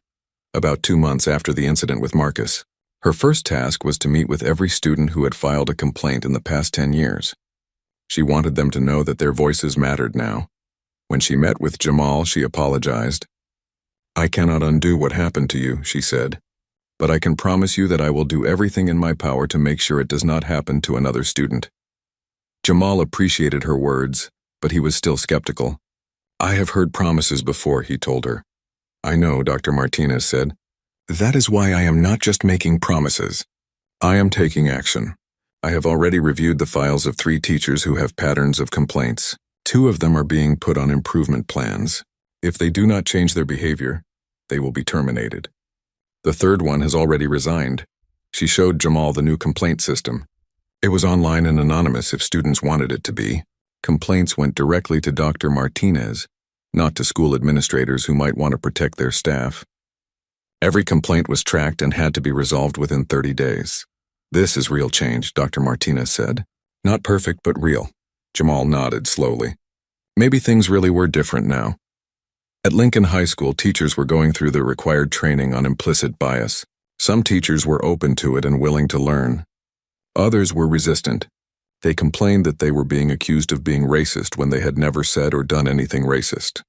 about 2 months after the incident with Marcus. Her first task was to meet with every student who had filed a complaint in the past 10 years. She wanted them to know that their voices mattered now. When she met with Jamal, she apologized. "I cannot undo what happened to you," she said, "but I can promise you that I will do everything in my power to make sure it does not happen to another student." Jamal appreciated her words, but he was still skeptical. "I have heard promises before," he told her. "I know," Dr. Martinez said, That is why I am not just making promises. I am taking action. I have already reviewed the files of 3 teachers who have patterns of complaints. 2 of them are being put on improvement plans. If they do not change their behavior, they will be terminated. The 3rd one has already resigned. She showed Jamal the new complaint system. It was online and anonymous if students wanted it to be. Complaints went directly to Dr. Martinez, not to school administrators who might want to protect their staff. Every complaint was tracked and had to be resolved within 30 days. This is real change, Dr. Martinez said. Not perfect, but real. Jamal nodded slowly. Maybe things really were different now. At Lincoln High School, teachers were going through the required training on implicit bias. Some teachers were open to it and willing to learn. Others were resistant. They complained that they were being accused of being racist when they had never said or done anything racist.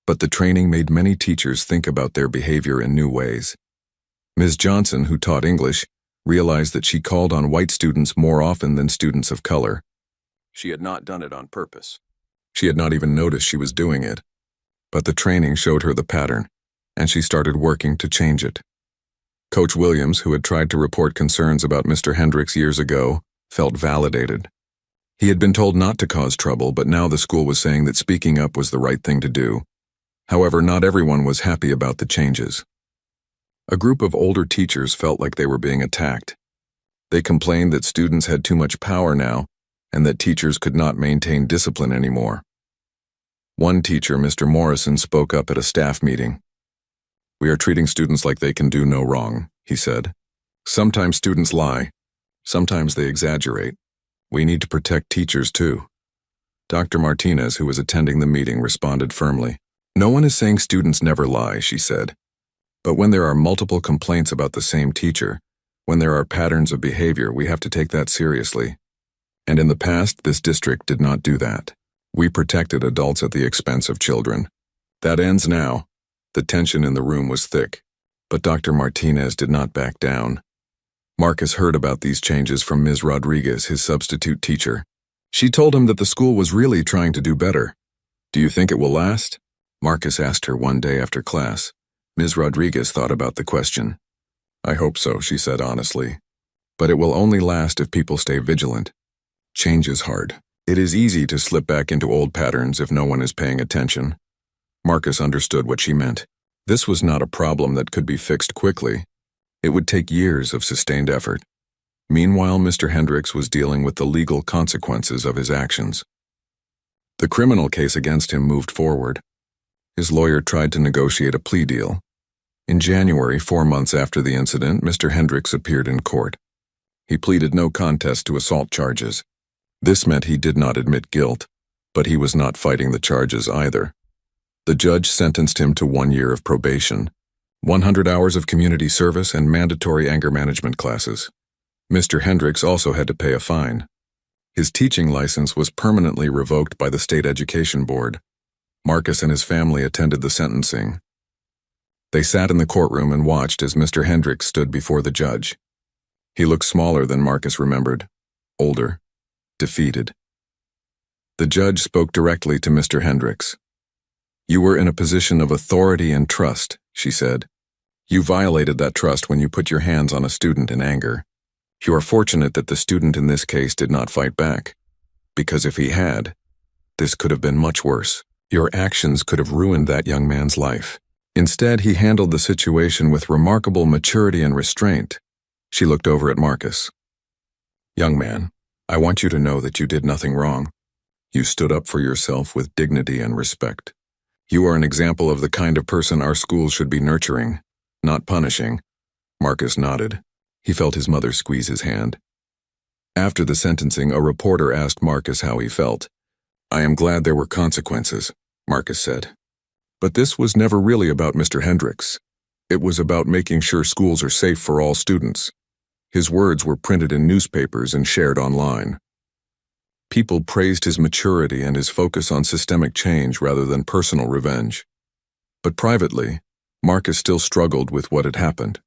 But the training made many teachers think about their behavior in new ways. Ms. Johnson, who taught English, realized that she called on white students more often than students of color. She had not done it on purpose. She had not even noticed she was doing it. But the training showed her the pattern, and she started working to change it. Coach Williams, who had tried to report concerns about Mr. Hendricks years ago, felt validated. He had been told not to cause trouble, but now the school was saying that speaking up was the right thing to do. However, not everyone was happy about the changes. A group of older teachers felt like they were being attacked. They complained that students had too much power now, and that teachers could not maintain discipline anymore. One teacher, Mr. Morrison, spoke up at a staff meeting. "We are treating students like they can do no wrong," he said. "Sometimes students lie. Sometimes they exaggerate. We need to protect teachers too." Dr. Martinez, who was attending the meeting, responded firmly. "No one is saying students never lie," she said. "But when there are multiple complaints about the same teacher, when there are patterns of behavior, we have to take that seriously. And in the past, this district did not do that. We protected adults at the expense of children. That ends now." The tension in the room was thick, but Dr. Martinez did not back down. Marcus heard about these changes from Ms. Rodriguez, his substitute teacher. She told him that the school was really trying to do better. "Do you think it will last?" Marcus asked her one day after class. Ms. Rodriguez thought about the question. "I hope so," she said honestly. "But it will only last if people stay vigilant. Change is hard. It is easy to slip back into old patterns if no one is paying attention." Marcus understood what she meant. This was not a problem that could be fixed quickly. It would take years of sustained effort. Meanwhile, Mr. Hendricks was dealing with the legal consequences of his actions. The criminal case against him moved forward. His lawyer tried to negotiate a plea deal. In January, 4 months after the incident, Mr. Hendricks appeared in court. He pleaded no contest to assault charges. This meant he did not admit guilt, but he was not fighting the charges either. The judge sentenced him to 1 year of probation, 100 hours of community service, and mandatory anger management classes. Mr. Hendricks also had to pay a fine. His teaching license was permanently revoked by the state education board. Marcus and his family attended the sentencing. They sat in the courtroom and watched as Mr. Hendricks stood before the judge. He looked smaller than Marcus remembered, older, defeated. The judge spoke directly to Mr. Hendricks. "You were in a position of authority and trust," she said. "You violated that trust when you put your hands on a student in anger. You are fortunate that the student in this case did not fight back, because if he had, this could have been much worse. Your actions could have ruined that young man's life. Instead, he handled the situation with remarkable maturity and restraint." She looked over at Marcus. "Young man, I want you to know that you did nothing wrong. You stood up for yourself with dignity and respect. You are an example of the kind of person our schools should be nurturing, not punishing." Marcus nodded. He felt his mother squeeze his hand. After the sentencing, a reporter asked Marcus how he felt. "I am glad there were consequences," Marcus said. "But this was never really about Mr. Hendricks. It was about making sure schools are safe for all students." His words were printed in newspapers and shared online. People praised his maturity and his focus on systemic change rather than personal revenge. But privately, Marcus still struggled with what had happened.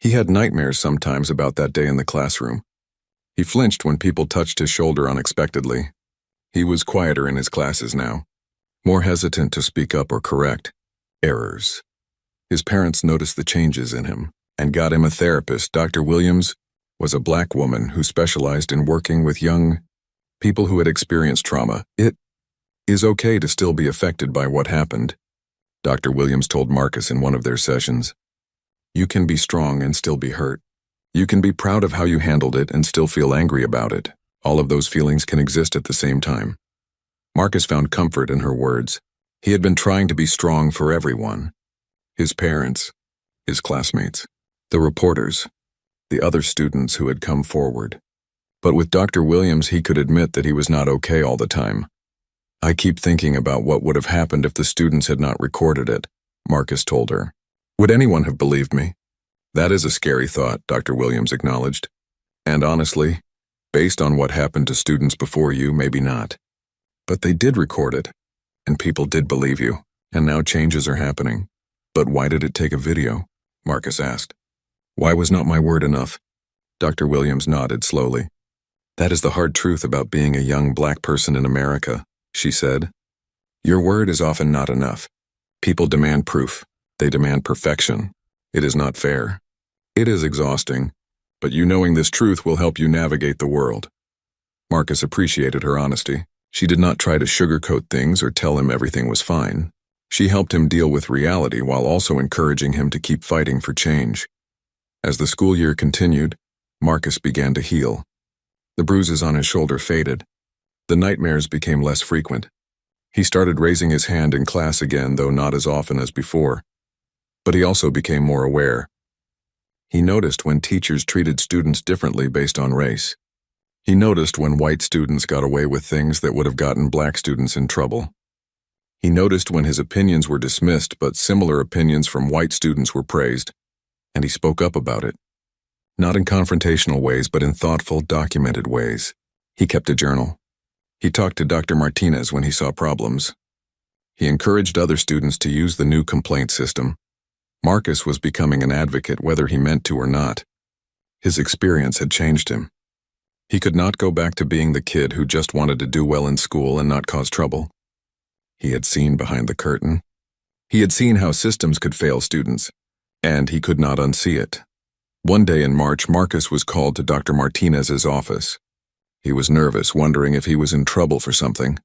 He had nightmares sometimes about that day in the classroom. He flinched when people touched his shoulder unexpectedly. He was quieter in his classes now, more hesitant to speak up or correct errors. His parents noticed the changes in him and got him a therapist. Dr. Williams was a black woman who specialized in working with young people who had experienced trauma. It is okay to still be affected by what happened, Dr. Williams told Marcus in one of their sessions. You can be strong and still be hurt. You can be proud of how you handled it and still feel angry about it. All of those feelings can exist at the same time. Marcus found comfort in her words. He had been trying to be strong for everyone. His parents, his classmates, the reporters, the other students who had come forward. But with Dr. Williams, he could admit that he was not okay all the time. I keep thinking about what would have happened if the students had not recorded it, Marcus told her. Would anyone have believed me? That is a scary thought, Dr. Williams acknowledged. And honestly, based on what happened to students before you, maybe not. But they did record it, and people did believe you, and now changes are happening. But why did it take a video? Marcus asked. Why was not my word enough? Dr. Williams nodded slowly. That is the hard truth about being a young black person in America, she said. Your word is often not enough. People demand proof. They demand perfection. It is not fair. It is exhausting, but you knowing this truth will help you navigate the world. Marcus appreciated her honesty. She did not try to sugarcoat things or tell him everything was fine. She helped him deal with reality while also encouraging him to keep fighting for change. As the school year continued, Marcus began to heal. The bruises on his shoulder faded. The nightmares became less frequent. He started raising his hand in class again, though not as often as before. But he also became more aware. He noticed when teachers treated students differently based on race. He noticed when white students got away with things that would have gotten black students in trouble. He noticed when his opinions were dismissed but similar opinions from white students were praised, and he spoke up about it. Not in confrontational ways, but in thoughtful, documented ways. He kept a journal. He talked to Dr. Martinez when he saw problems. He encouraged other students to use the new complaint system. Marcus was becoming an advocate whether he meant to or not. His experience had changed him. He could not go back to being the kid who just wanted to do well in school and not cause trouble. He had seen behind the curtain. He had seen how systems could fail students, and he could not unsee it. One day in March, Marcus was called to Dr. Martinez's office. He was nervous, wondering if he was in trouble for something.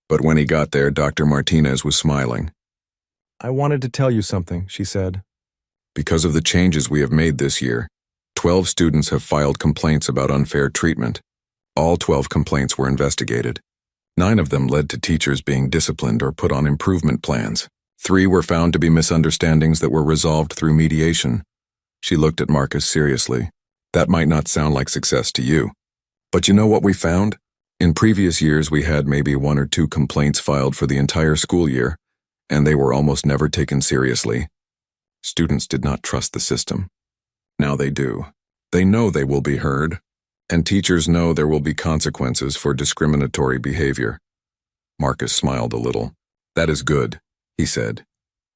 But when he got there, Dr. Martinez was smiling. I wanted to tell you something, she said. Because of the changes we have made this year, 12 students have filed complaints about unfair treatment. All 12 complaints were investigated. 9 of them led to teachers being disciplined or put on improvement plans. 3 were found to be misunderstandings that were resolved through mediation. She looked at Marcus seriously. That might not sound like success to you. But you know what we found? In previous years, we had maybe 1 or 2 complaints filed for the entire school year, and they were almost never taken seriously. Students did not trust the system. Now they do. They know they will be heard, and teachers know there will be consequences for discriminatory behavior. Marcus smiled a little. That is good, he said.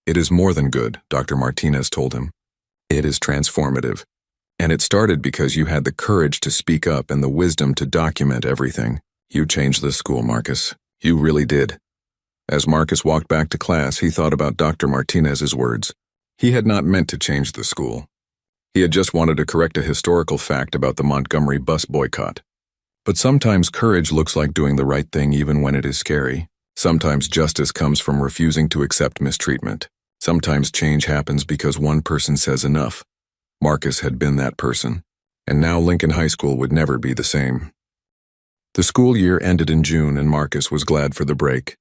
It is more than good, Dr. Martinez told him. It is transformative. And it started because you had the courage to speak up and the wisdom to document everything. You changed the school, Marcus. You really did. As Marcus walked back to class, he thought about Dr. Martinez's words. He had not meant to change the school. He had just wanted to correct a historical fact about the Montgomery bus boycott. But sometimes courage looks like doing the right thing even when it is scary. Sometimes justice comes from refusing to accept mistreatment. Sometimes change happens because one person says enough. Marcus had been that person, and now Lincoln High School would never be the same. The school year ended in June, and Marcus was glad for the break.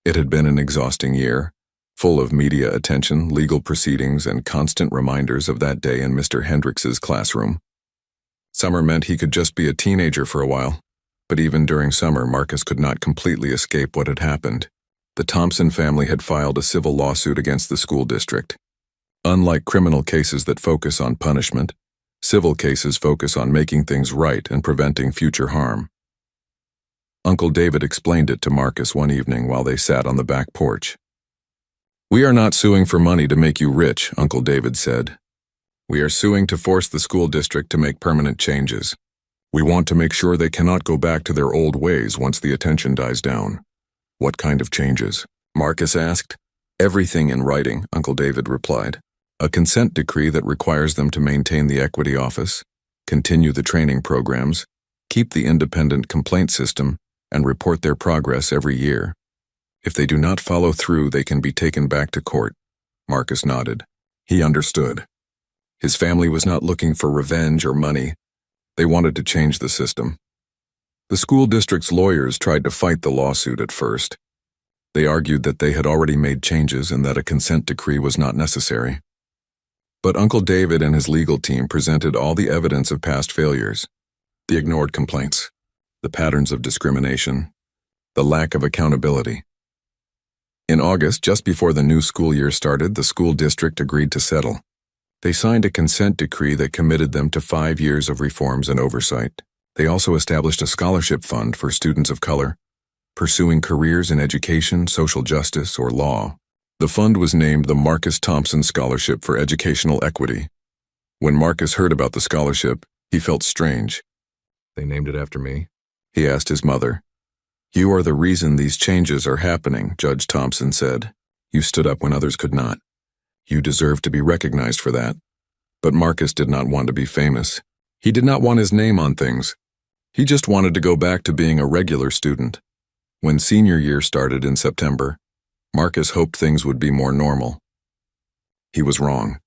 It had been an exhausting year, full of media attention, legal proceedings, and constant reminders of that day in Mr. Hendricks's classroom. Summer meant he could just be a teenager for a while, but even during summer, Marcus could not completely escape what had happened. The Thompson family had filed a civil lawsuit against the school district. Unlike criminal cases that focus on punishment, civil cases focus on making things right and preventing future harm. Uncle David explained it to Marcus one evening while they sat on the back porch. We are not suing for money to make you rich, Uncle David said. We are suing to force the school district to make permanent changes. We want to make sure they cannot go back to their old ways once the attention dies down. What kind of changes? Marcus asked. Everything in writing, Uncle David replied. a consent decree that requires them to maintain the equity office, continue the training programs, keep the independent complaint system, and report their progress every year. If they do not follow through, they can be taken back to court. Marcus nodded. He understood. His family was not looking for revenge or money. They wanted to change the system. The school district's lawyers tried to fight the lawsuit at first. They argued that they had already made changes and that a consent decree was not necessary. But Uncle David and his legal team presented all the evidence of past failures, the ignored complaints, the patterns of discrimination, the lack of accountability. In August, just before the new school year started, the school district agreed to settle. They signed a consent decree that committed them to 5 years of reforms and oversight. They also established a scholarship fund for students of color, pursuing careers in education, social justice, or law. The fund was named the Marcus Thompson Scholarship for Educational Equity. When Marcus heard about the scholarship, he felt strange. "They named it after me?" he asked his mother. "You are the reason these changes are happening," Judge Thompson said. "You stood up when others could not. You deserve to be recognized for that." But Marcus did not want to be famous. He did not want his name on things. He just wanted to go back to being a regular student. When senior year started in September, Marcus hoped things would be more normal. He was wrong.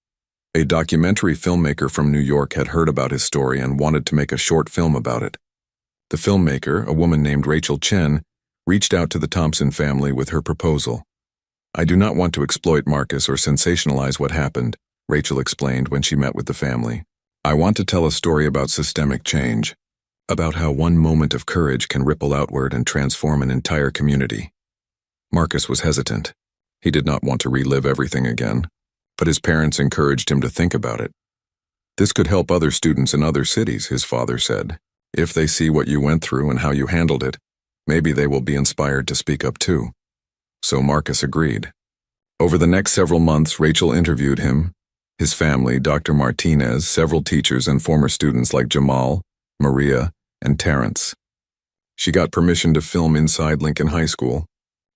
A documentary filmmaker from New York had heard about his story and wanted to make a short film about it. The filmmaker, a woman named Rachel Chen, reached out to the Thompson family with her proposal. "I do not want to exploit Marcus or sensationalize what happened," Rachel explained when she met with the family. "I want to tell a story about systemic change, about how one moment of courage can ripple outward and transform an entire community." Marcus was hesitant. He did not want to relive everything again, but his parents encouraged him to think about it. "This could help other students in other cities," his father said. "If they see what you went through and how you handled it, maybe they will be inspired to speak up too." So Marcus agreed. Over the next several months, Rachel interviewed him, his family, Dr. Martinez, several teachers, and former students like Jamal, Maria, and Terrence. She got permission to film inside Lincoln High School.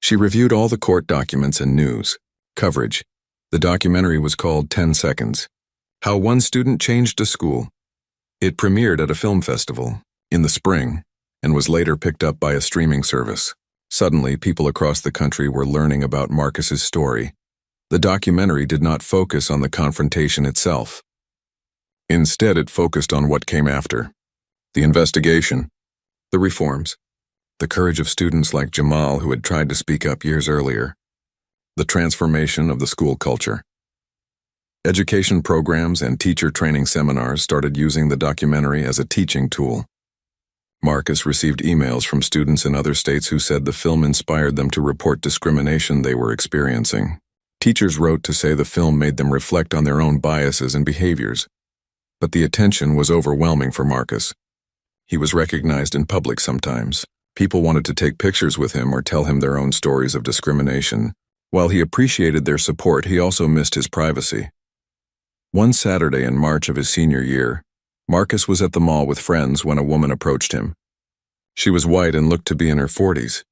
She reviewed all the court documents and news coverage. The documentary was called 10 Seconds, How One Student Changed a School. It premiered at a film festival in the spring and was later picked up by a streaming service. Suddenly, people across the country were learning about Marcus's story. The documentary did not focus on the confrontation itself. Instead, it focused on what came after: the investigation, the reforms, the courage of students like Jamal who had tried to speak up years earlier, the transformation of the school culture. Education programs and teacher training seminars started using the documentary as a teaching tool. Marcus received emails from students in other states who said the film inspired them to report discrimination they were experiencing. Teachers wrote to say the film made them reflect on their own biases and behaviors. But the attention was overwhelming for Marcus. He was recognized in public sometimes. People wanted to take pictures with him or tell him their own stories of discrimination. While he appreciated their support, he also missed his privacy. One Saturday in March of his senior year, Marcus was at the mall with friends when a woman approached him. She was white and looked to be in her 40s.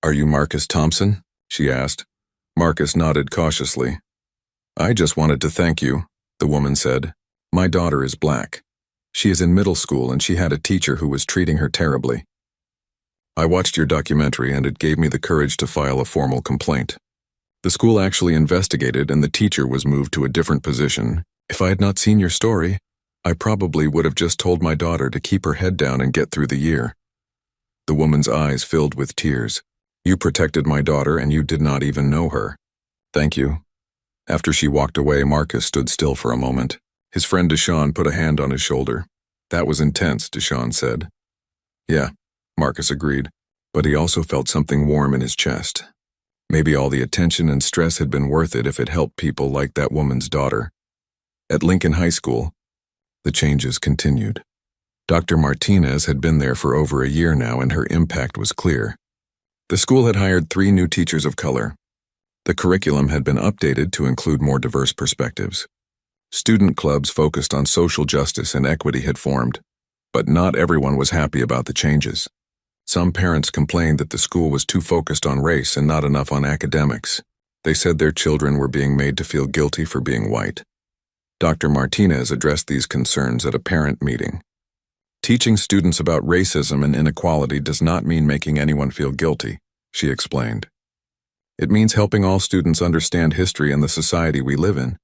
"Are you Marcus Thompson?" she asked. Marcus nodded cautiously. "I just wanted to thank you," the woman said. "My daughter is black. She is in middle school and she had a teacher who was treating her terribly. I watched your documentary and it gave me the courage to file a formal complaint. The school actually investigated and the teacher was moved to a different position. If I had not seen your story, I probably would have just told my daughter to keep her head down and get through the year." The woman's eyes filled with tears. "You protected my daughter and you did not even know her. Thank you." After she walked away, Marcus stood still for a moment. His friend Deshaun put a hand on his shoulder. "That was intense," Deshaun said. "Yeah," Marcus agreed, but he also felt something warm in his chest. Maybe all the attention and stress had been worth it if it helped people like that woman's daughter. At Lincoln High School, the changes continued. Dr. Martinez had been there for over a year now and her impact was clear. The school had hired 3 new teachers of color. The curriculum had been updated to include more diverse perspectives. Student clubs focused on social justice and equity had formed, but not everyone was happy about the changes. Some parents complained that the school was too focused on race and not enough on academics. They said their children were being made to feel guilty for being white. Dr. Martinez addressed these concerns at a parent meeting. Teaching students about racism and inequality does not mean making anyone feel guilty, she explained. It means helping all students understand history and the society we live in.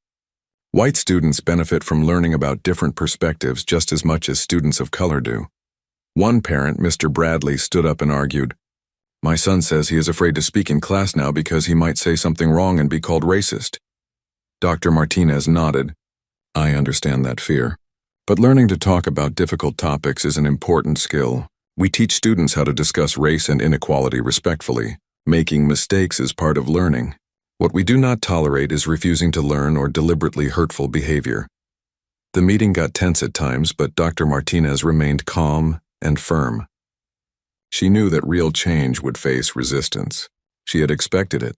White students benefit from learning about different perspectives just as much as students of color do. One parent, Mr. Bradley, stood up and argued, "My son says he is afraid to speak in class now because he might say something wrong and be called racist." Dr. Martinez nodded. "I understand that fear. But learning to talk about difficult topics is an important skill. We teach students how to discuss race and inequality respectfully. Making mistakes is part of learning. What we do not tolerate is refusing to learn or deliberately hurtful behavior." The meeting got tense at times, but Dr. Martinez remained calm and firm. She knew that real change would face resistance. She had expected it.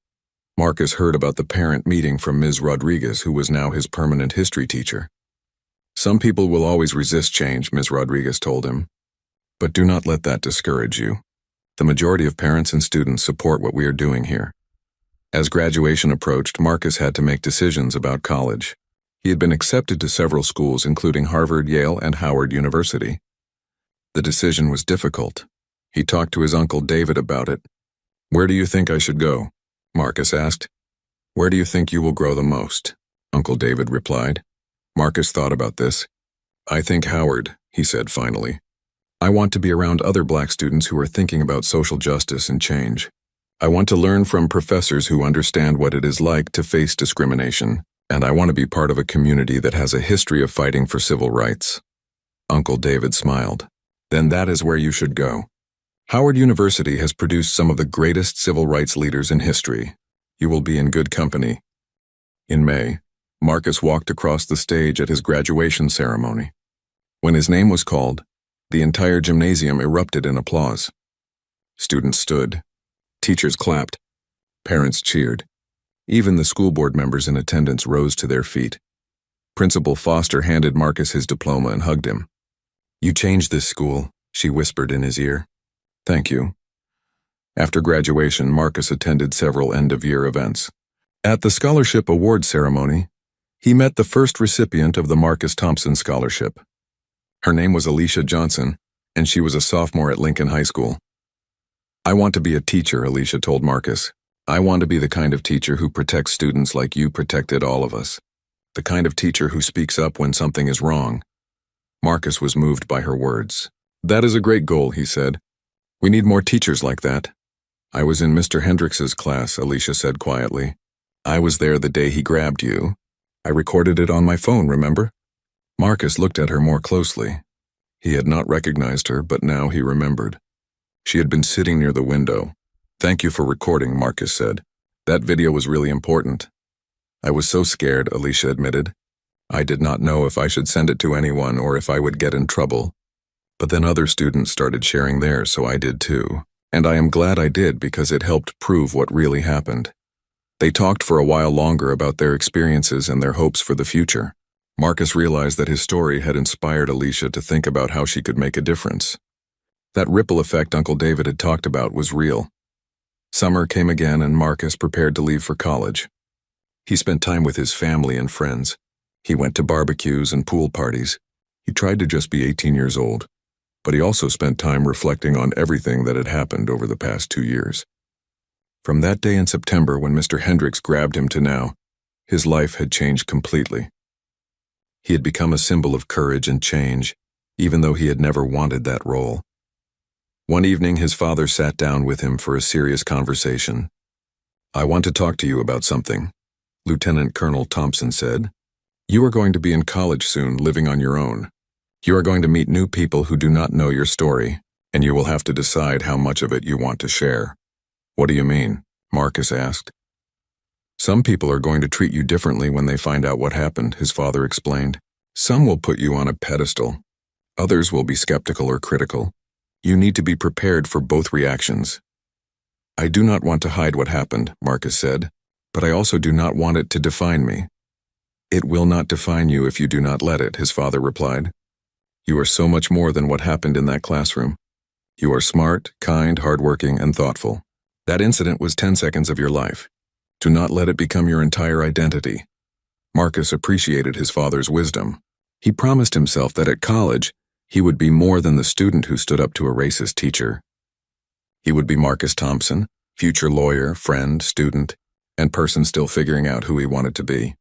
Marcus heard about the parent meeting from Ms. Rodriguez, who was now his permanent history teacher. "Some people will always resist change," Ms. Rodriguez told him. "But do not let that discourage you. The majority of parents and students support what we are doing here." As graduation approached, Marcus had to make decisions about college. He had been accepted to several schools, including Harvard, Yale, and Howard University. The decision was difficult. He talked to his Uncle David about it. "Where do you think I should go?" Marcus asked. "Where do you think you will grow the most?" Uncle David replied. Marcus thought about this. "I think Howard," he said finally. "I want to be around other black students who are thinking about social justice and change. I want to learn from professors who understand what it is like to face discrimination, and I want to be part of a community that has a history of fighting for civil rights." Uncle David smiled. "Then that is where you should go. Howard University has produced some of the greatest civil rights leaders in history. You will be in good company." In May, Marcus walked across the stage at his graduation ceremony. When his name was called, the entire gymnasium erupted in applause. Students stood. Teachers clapped. Parents cheered. Even the school board members in attendance rose to their feet. Principal Foster handed Marcus his diploma and hugged him. "You changed this school," she whispered in his ear. "Thank you." After graduation, Marcus attended several end-of-year events. At the scholarship award ceremony, he met the first recipient of the Marcus Thompson Scholarship. Her name was Alicia Johnson, and she was a sophomore at Lincoln High School. "I want to be a teacher," Alicia told Marcus. "I want to be the kind of teacher who protects students like you protected all of us. The kind of teacher who speaks up when something is wrong." Marcus was moved by her words. "That is a great goal," he said. "We need more teachers like that." "I was in Mr. Hendricks's class," Alicia said quietly. "I was there the day he grabbed you. I recorded it on my phone, remember?" Marcus looked at her more closely. He had not recognized her, but now he remembered. She had been sitting near the window. "Thank you for recording," Marcus said. "That video was really important." "I was so scared," Alicia admitted. "I did not know if I should send it to anyone or if I would get in trouble. But then other students started sharing theirs, so I did too. And I am glad I did because it helped prove what really happened." They talked for a while longer about their experiences and their hopes for the future. Marcus realized that his story had inspired Alicia to think about how she could make a difference. That ripple effect Uncle David had talked about was real. Summer came again and Marcus prepared to leave for college. He spent time with his family and friends. He went to barbecues and pool parties. He tried to just be 18 years old, but he also spent time reflecting on everything that had happened over the past 2 years. From that day in September when Mr. Hendricks grabbed him to now, his life had changed completely. He had become a symbol of courage and change, even though he had never wanted that role. One evening, his father sat down with him for a serious conversation. "I want to talk to you about something," Lieutenant Colonel Thompson said. "You are going to be in college soon, living on your own. You are going to meet new people who do not know your story, and you will have to decide how much of it you want to share." "What do you mean?" Marcus asked. "Some people are going to treat you differently when they find out what happened," his father explained. "Some will put you on a pedestal. Others will be skeptical or critical. You need to be prepared for both reactions." "I do not want to hide what happened," Marcus said, "but I also do not want it to define me." "It will not define you if you do not let it," his father replied. "You are so much more than what happened in that classroom. You are smart, kind, hardworking, and thoughtful. That incident was 10 seconds of your life. Do not let it become your entire identity. Marcus appreciated his father's wisdom. He promised himself that at college, he would be more than the student who stood up to a racist teacher. He would be Marcus Thompson, future lawyer, friend, student, and person still figuring out who he wanted to be.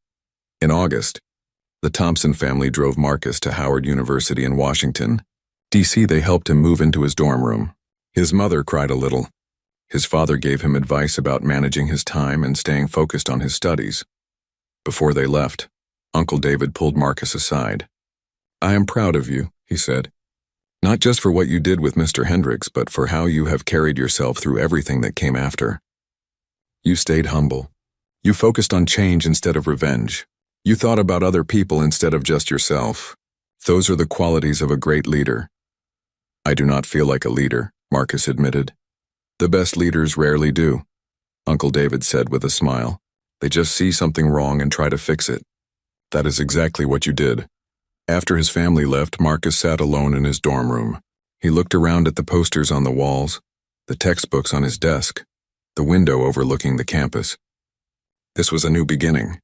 In August, the Thompson family drove Marcus to Howard University in Washington, D.C. They helped him move into his dorm room. His mother cried a little. His father gave him advice about managing his time and staying focused on his studies. Before they left, Uncle David pulled Marcus aside. "I am proud of you," he said. "Not just for what you did with Mr. Hendricks, but for how you have carried yourself through everything that came after. You stayed humble. You focused on change instead of revenge. You thought about other people instead of just yourself. Those are the qualities of a great leader." "I do not feel like a leader," Marcus admitted. "The best leaders rarely do," Uncle David said with a smile. "They just see something wrong and try to fix it. That is exactly what you did." After his family left, Marcus sat alone in his dorm room. He looked around at the posters on the walls, the textbooks on his desk, the window overlooking the campus. This was a new beginning,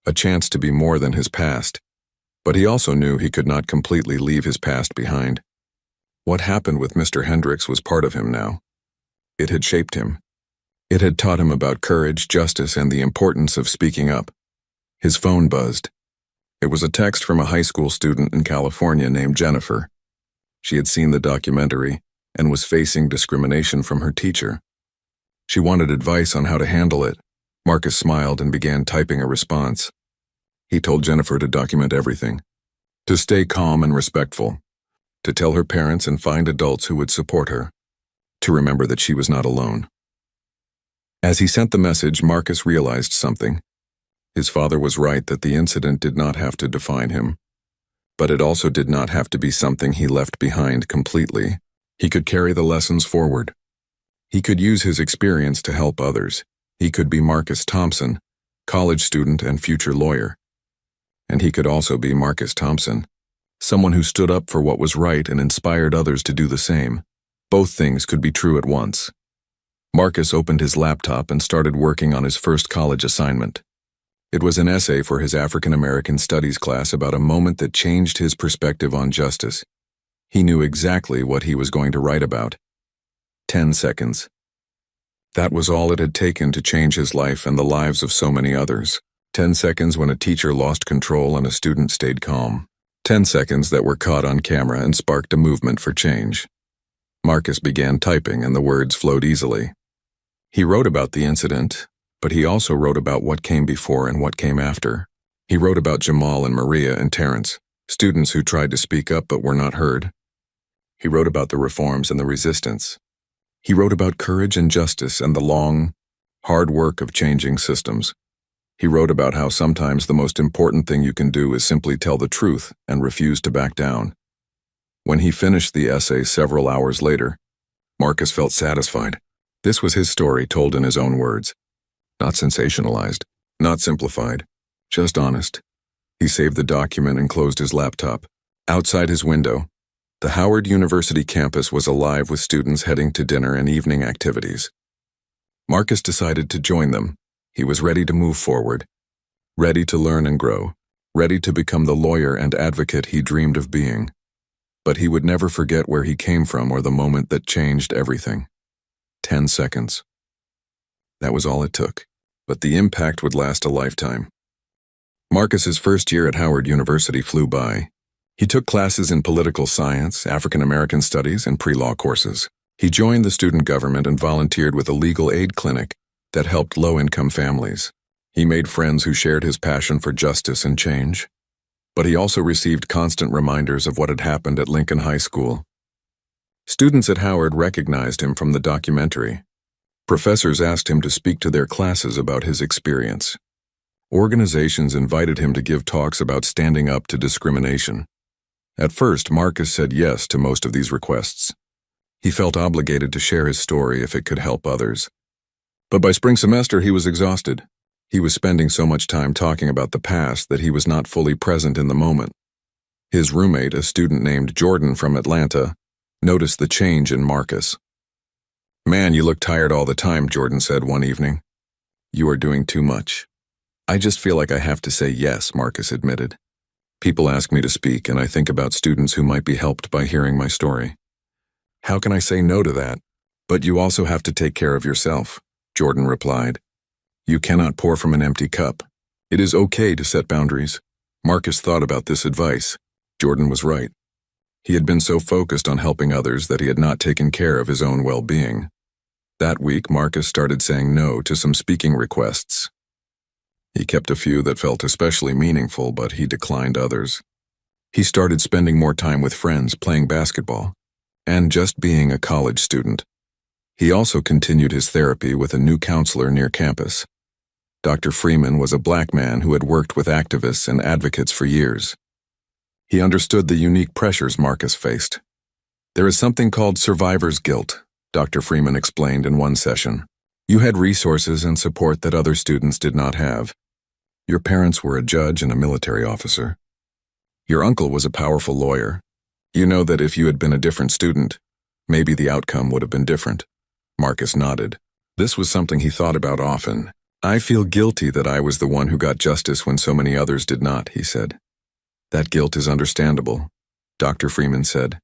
a chance to be more than his past, but he also knew he could not completely leave his past behind. What happened with Mr. Hendricks was part of him now. It had shaped him. It had taught him about courage, justice, and the importance of speaking up. His phone buzzed. It was a text from a high school student in California named Jennifer. She had seen the documentary and was facing discrimination from her teacher. She wanted advice on how to handle it. Marcus smiled and began typing a response. He told Jennifer to document everything, to stay calm and respectful, to tell her parents and find adults who would support her, to remember that she was not alone. As he sent the message, Marcus realized something. His father was right that the incident did not have to define him, but it also did not have to be something he left behind completely. He could carry the lessons forward. He could use his experience to help others. He could be Marcus Thompson, college student and future lawyer. And he could also be Marcus Thompson, someone who stood up for what was right and inspired others to do the same. Both things could be true at once. Marcus opened his laptop and started working on his first college assignment. It was an essay for his African American Studies class about a moment that changed his perspective on justice. He knew exactly what he was going to write about. 10 seconds. That was all it had taken to change his life and the lives of so many others. 10 seconds when a teacher lost control and a student stayed calm. 10 seconds that were caught on camera and sparked a movement for change. Marcus began typing and the words flowed easily. He wrote about the incident, but he also wrote about what came before and what came after. He wrote about Jamal and Maria and Terrence, students who tried to speak up but were not heard. He wrote about the reforms and the resistance. He wrote about courage and justice and the long, hard work of changing systems. He wrote about how sometimes the most important thing you can do is simply tell the truth and refuse to back down. When he finished the essay several hours later, Marcus felt satisfied. This was his story told in his own words. Not sensationalized, not simplified, just honest. He saved the document and closed his laptop. Outside his window, the Howard University campus was alive with students heading to dinner and evening activities. Marcus decided to join them. He was ready to move forward, ready to learn and grow, ready to become the lawyer and advocate he dreamed of being. But he would never forget where he came from or the moment that changed everything. 10 seconds. That was all it took, but the impact would last a lifetime. Marcus's first year at Howard University flew by. He took classes in political science, African American studies, and pre-law courses. He joined the student government and volunteered with a legal aid clinic that helped low-income families. He made friends who shared his passion for justice and change. But he also received constant reminders of what had happened at Lincoln High School. Students at Howard recognized him from the documentary. Professors asked him to speak to their classes about his experience. Organizations invited him to give talks about standing up to discrimination. At first, Marcus said yes to most of these requests. He felt obligated to share his story if it could help others. But by spring semester, he was exhausted. He was spending so much time talking about the past that he was not fully present in the moment. His roommate, a student named Jordan from Atlanta, noticed the change in Marcus. "Man, you look tired all the time," Jordan said one evening. You are doing too much. I just feel like I have to say yes, Marcus admitted. People ask me to speak, and I think about students who might be helped by hearing my story. How can I say no to that? But you also have to take care of yourself, Jordan replied. You cannot pour from an empty cup. It is okay to set boundaries. Marcus thought about this advice. Jordan was right. He had been so focused on helping others that he had not taken care of his own well-being. That week, Marcus started saying no to some speaking requests. He kept a few that felt especially meaningful, but he declined others. He started spending more time with friends, playing basketball, and just being a college student. He also continued his therapy with a new counselor near campus. Dr. Freeman was a black man who had worked with activists and advocates for years. He understood the unique pressures Marcus faced. There is something called survivor's guilt, Dr. Freeman explained in one session. You had resources and support that other students did not have. Your parents were a judge and a military officer. Your uncle was a powerful lawyer. You know that if you had been a different student, maybe the outcome would have been different. Marcus nodded. This was something he thought about often. I feel guilty that I was the one who got justice when so many others did not, he said. That guilt is understandable, Dr. Freeman said,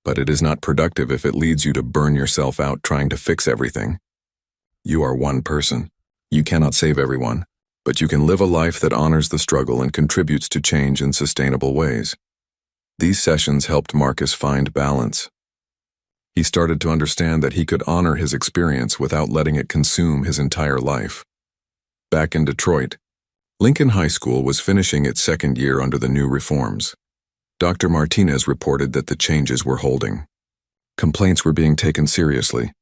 but it is not productive if it leads you to burn yourself out trying to fix everything. You are one person. You cannot save everyone, but you can live a life that honors the struggle and contributes to change in sustainable ways. These sessions helped Marcus find balance. He started to understand that he could honor his experience without letting it consume his entire life. Back in Detroit, Lincoln High School was finishing its second year under the new reforms. Dr. Martinez reported that the changes were holding. Complaints were being taken seriously.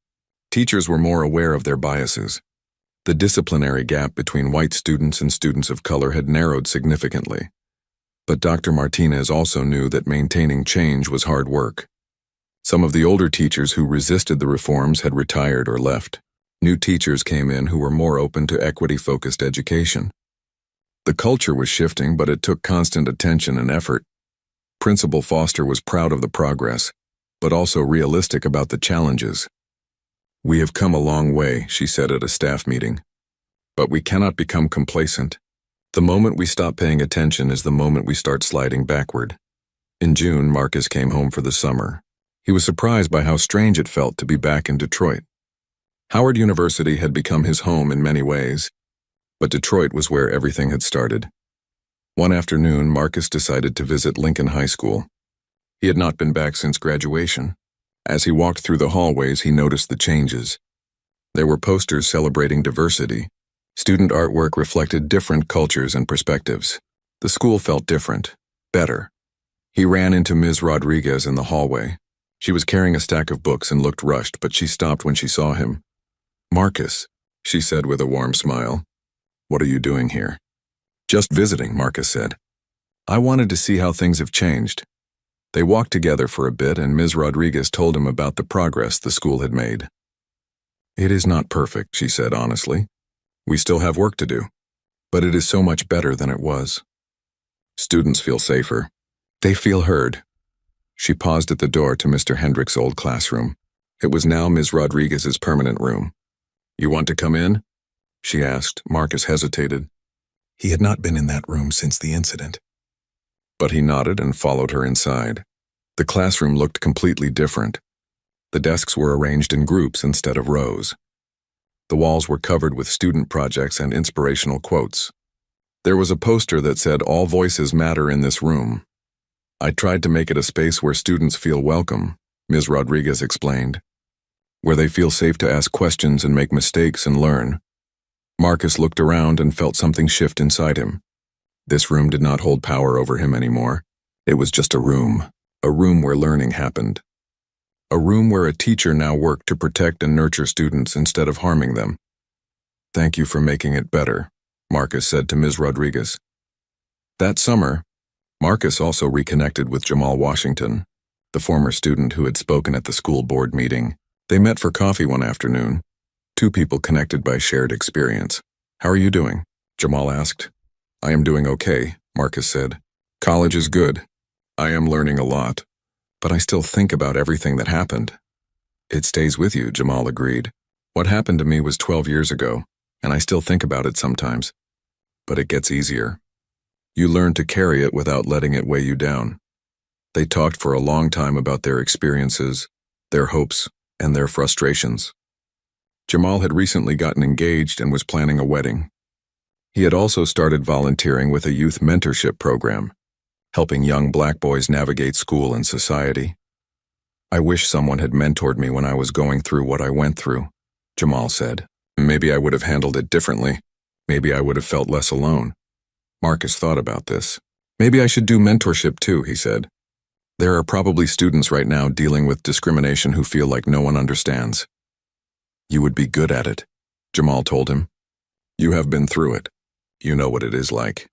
Teachers were more aware of their biases. The disciplinary gap between white students and students of color had narrowed significantly. But Dr. Martinez also knew that maintaining change was hard work. Some of the older teachers who resisted the reforms had retired or left. New teachers came in who were more open to equity-focused education. The culture was shifting, but it took constant attention and effort. Principal Foster was proud of the progress, but also realistic about the challenges. We have come a long way, she said at a staff meeting. But we cannot become complacent. The moment we stop paying attention is the moment we start sliding backward. In June, Marcus came home for the summer. He was surprised by how strange it felt to be back in Detroit. Howard University had become his home in many ways, but Detroit was where everything had started. One afternoon, Marcus decided to visit Lincoln High School. He had not been back since graduation. As he walked through the hallways, he noticed the changes. There were posters celebrating diversity. Student artwork reflected different cultures and perspectives. The school felt different, better. He ran into Ms. Rodriguez in the hallway. She was carrying a stack of books and looked rushed, but she stopped when she saw him. Marcus, she said with a warm smile. What are you doing here? Just visiting, Marcus said. I wanted to see how things have changed. They walked together for a bit, and Ms. Rodriguez told him about the progress the school had made. It is not perfect, she said honestly. We still have work to do, but it is so much better than it was. Students feel safer. They feel heard. She paused at the door to Mr. Hendrick's old classroom. It was now Ms. Rodriguez's permanent room. You want to come in? She asked. Marcus hesitated. He had not been in that room since the incident. But he nodded and followed her inside. The classroom looked completely different. The desks were arranged in groups instead of rows. The walls were covered with student projects and inspirational quotes. There was a poster that said, "All voices matter in this room." I tried to make it a space where students feel welcome, Ms. Rodriguez explained, where they feel safe to ask questions and make mistakes and learn. Marcus looked around and felt something shift inside him. This room did not hold power over him anymore. It was just a room where learning happened. A room where a teacher now worked to protect and nurture students instead of harming them. Thank you for making it better, Marcus said to Ms. Rodriguez. That summer, Marcus also reconnected with Jamal Washington, the former student who had spoken at the school board meeting. They met for coffee one afternoon. Two people connected by shared experience. How are you doing? Jamal asked. I am doing okay, Marcus said. College is good. I am learning a lot, but I still think about everything that happened. It stays with you, Jamal agreed. What happened to me was 12 years ago. and I still think about it sometimes. But it gets easier. You learn to carry it without letting it weigh you down. They talked for a long time about their experiences, their hopes, and their frustrations. Jamal had recently gotten engaged and was planning a wedding. He had also started volunteering with a youth mentorship program, helping young black boys navigate school and society. I wish someone had mentored me when I was going through what I went through, Jamal said. Maybe I would have handled it differently. Maybe I would have felt less alone. Marcus thought about this. Maybe I should do mentorship too, he said. There are probably students right now dealing with discrimination who feel like no one understands. You would be good at it, Jamal told him. You have been through it. You know what it is like.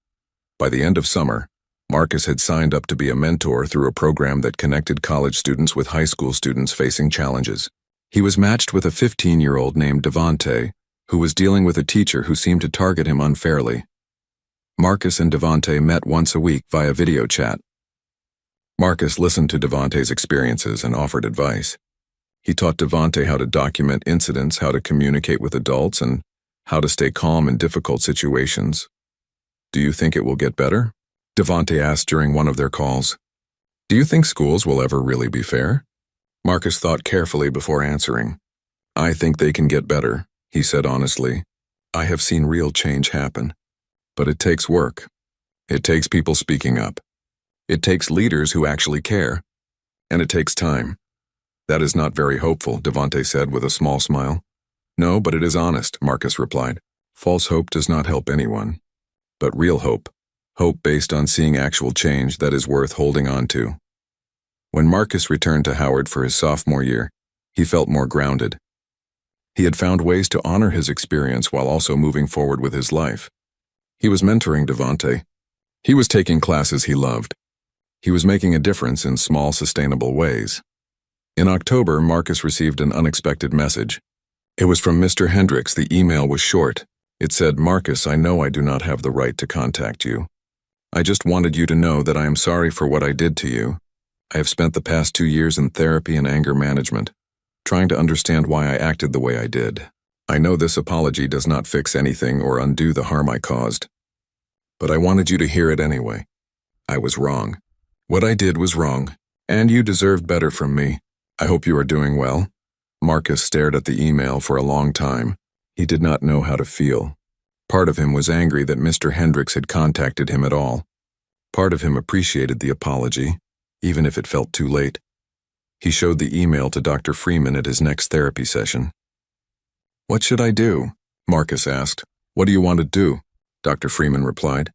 By the end of summer, Marcus had signed up to be a mentor through a program that connected college students with high school students facing challenges. He was matched with a 15-year-old named Devante, who was dealing with a teacher who seemed to target him unfairly. Marcus and Devante met once a week via video chat. Marcus listened to Devante's experiences and offered advice. He taught Devante how to document incidents, how to communicate with adults, and how to stay calm in difficult situations. Do you think it will get better? Devante asked during one of their calls. Do you think schools will ever really be fair? Marcus thought carefully before answering. I think they can get better, he said honestly. I have seen real change happen. But it takes work. It takes people speaking up. It takes leaders who actually care. And it takes time. That is not very hopeful, Devante said with a small smile. No, but it is honest, Marcus replied. False hope does not help anyone. But real hope. Hope based on seeing actual change that is worth holding on to. When Marcus returned to Howard for his sophomore year, he felt more grounded. He had found ways to honor his experience while also moving forward with his life. He was mentoring Devante. He was taking classes he loved. He was making a difference in small, sustainable ways. In October, Marcus received an unexpected message. It was from Mr. Hendricks. The email was short. It said, Marcus, I know I do not have the right to contact you. I just wanted you to know that I am sorry for what I did to you. I have spent the past 2 years in therapy and anger management, trying to understand why I acted the way I did. I know this apology does not fix anything or undo the harm I caused. But I wanted you to hear it anyway. I was wrong. What I did was wrong, and you deserved better from me. I hope you are doing well. Marcus stared at the email for a long time. He did not know how to feel. Part of him was angry that Mr. Hendricks had contacted him at all. Part of him appreciated the apology, even if it felt too late. He showed the email to Dr. Freeman at his next therapy session. What should I do? Marcus asked. What do you want to do? Dr. Freeman replied.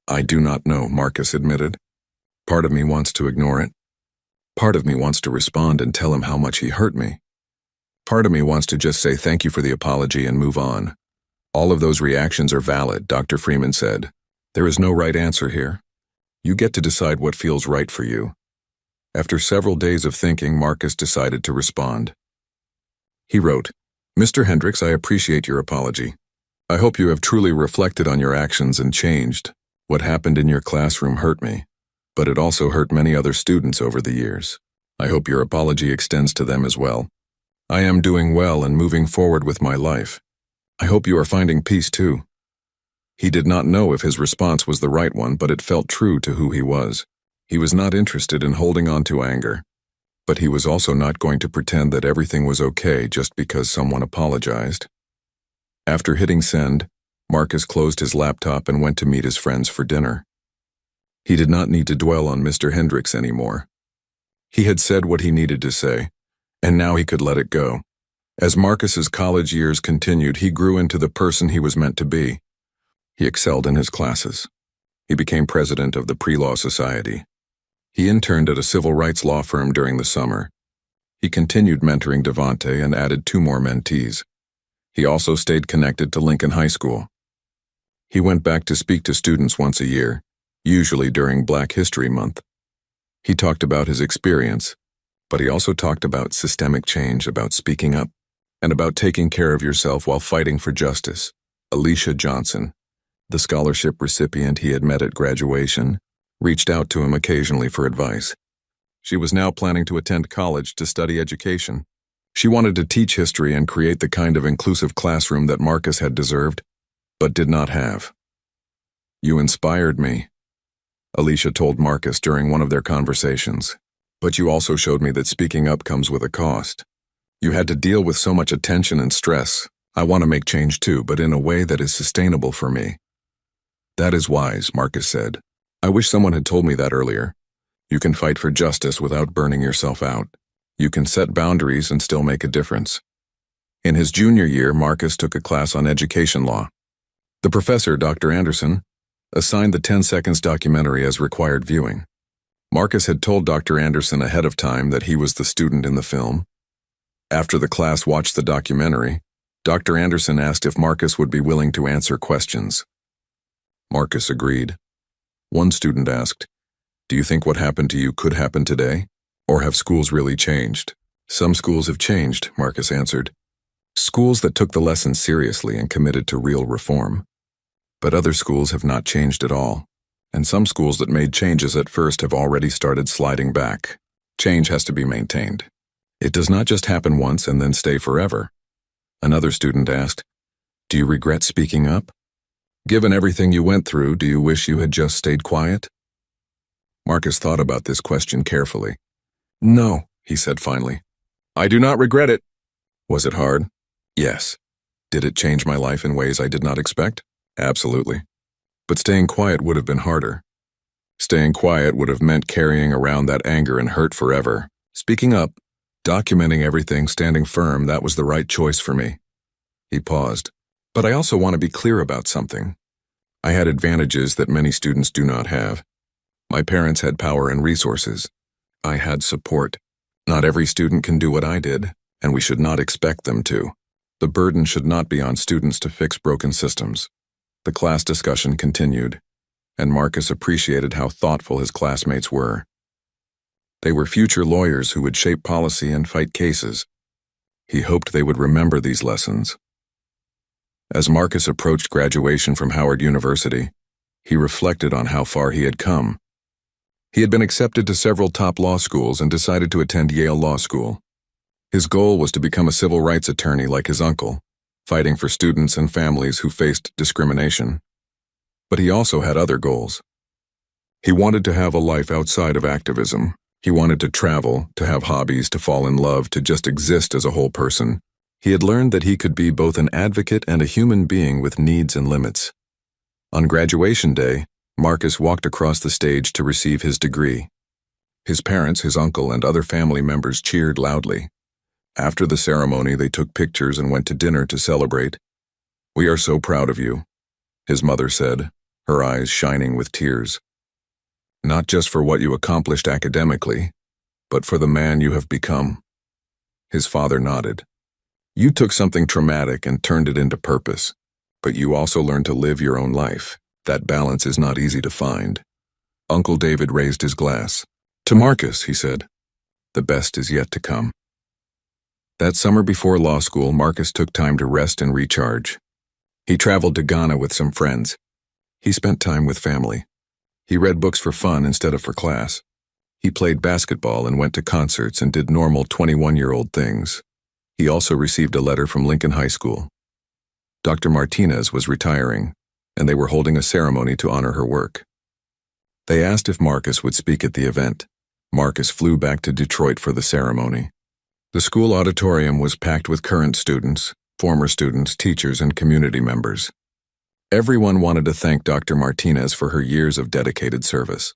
I do not know, Marcus admitted. Part of me wants to ignore it. Part of me wants to respond and tell him how much he hurt me. Part of me wants to just say thank you for the apology and move on. All of those reactions are valid, Dr. Freeman said. There is no right answer here. You get to decide what feels right for you. After several days of thinking, Marcus decided to respond. He wrote, Mr. Hendricks, I appreciate your apology. I hope you have truly reflected on your actions and changed. What happened in your classroom hurt me, but it also hurt many other students over the years. I hope your apology extends to them as well. I am doing well and moving forward with my life. I hope you are finding peace too. He did not know if his response was the right one, but it felt true to who he was. He was not interested in holding on to anger, but he was also not going to pretend that everything was okay just because someone apologized. After hitting send, Marcus closed his laptop and went to meet his friends for dinner. He did not need to dwell on Mr. Hendricks anymore. He had said what he needed to say, and now he could let it go. As Marcus's college years continued, he grew into the person he was meant to be. He excelled in his classes. He became president of the Pre-Law Society. He interned at a civil rights law firm during the summer. He continued mentoring Devante and added 2 more mentees. He also stayed connected to Lincoln High School. He went back to speak to students once a year, usually during Black History Month. He talked about his experience, but he also talked about systemic change, about speaking up, and about taking care of yourself while fighting for justice. Alicia Johnson, the scholarship recipient he had met at graduation, reached out to him occasionally for advice. She was now planning to attend college to study education. She wanted to teach history and create the kind of inclusive classroom that Marcus had deserved, but did not have. "You inspired me," Alicia told Marcus during one of their conversations. "But you also showed me that speaking up comes with a cost. You had to deal with so much attention and stress. I want to make change too, but in a way that is sustainable for me." "That is wise," Marcus said. "I wish someone had told me that earlier. You can fight for justice without burning yourself out. You can set boundaries and still make a difference." In his junior year, Marcus took a class on education law. The professor, Dr. Anderson, assigned the 10 seconds documentary as required viewing. Marcus had told Dr. Anderson ahead of time that he was the student in the film. After the class watched the documentary, Dr. Anderson asked if Marcus would be willing to answer questions. Marcus agreed. One student asked, "Do you think what happened to you could happen today? Or have schools really changed?" "Some schools have changed," Marcus answered. "Schools that took the lesson seriously and committed to real reform. But other schools have not changed at all, and some schools that made changes at first have already started sliding back. Change has to be maintained. It does not just happen once and then stay forever." Another student asked, "Do you regret speaking up? Given everything you went through, do you wish you had just stayed quiet?" Marcus thought about this question carefully. "No," he said finally. "I do not regret it." "Was it hard?" "Yes." "Did it change my life in ways I did not expect?" "Absolutely. But staying quiet would have been harder. Staying quiet would have meant carrying around that anger and hurt forever. Speaking up, documenting everything, standing firm, that was the right choice for me." He paused. "But I also want to be clear about something. I had advantages that many students do not have. My parents had power and resources. I had support. Not every student can do what I did, and we should not expect them to. The burden should not be on students to fix broken systems." The class discussion continued, and Marcus appreciated how thoughtful his classmates were. They were future lawyers who would shape policy and fight cases. He hoped they would remember these lessons. As Marcus approached graduation from Howard University, he reflected on how far he had come. He had been accepted to several top law schools and decided to attend Yale Law School. His goal was to become a civil rights attorney like his uncle, fighting for students and families who faced discrimination. But he also had other goals. He wanted to have a life outside of activism. He wanted to travel, to have hobbies, to fall in love, to just exist as a whole person. He had learned that he could be both an advocate and a human being with needs and limits. On graduation day, Marcus walked across the stage to receive his degree. His parents, his uncle, and other family members cheered loudly. After the ceremony, they took pictures and went to dinner to celebrate. "We are so proud of you," his mother said, her eyes shining with tears. "Not just for what you accomplished academically, but for the man you have become." His father nodded. "You took something traumatic and turned it into purpose, but you also learned to live your own life. That balance is not easy to find." Uncle David raised his glass. "To Marcus," he said. "The best is yet to come." That summer before law school, Marcus took time to rest and recharge. He traveled to Ghana with some friends. He spent time with family. He read books for fun instead of for class. He played basketball and went to concerts and did normal 21-year-old things. He also received a letter from Lincoln High School. Dr. Martinez was retiring, and they were holding a ceremony to honor her work. They asked if Marcus would speak at the event. Marcus flew back to Detroit for the ceremony. The school auditorium was packed with current students, former students, teachers, and community members. Everyone wanted to thank Dr. Martinez for her years of dedicated service.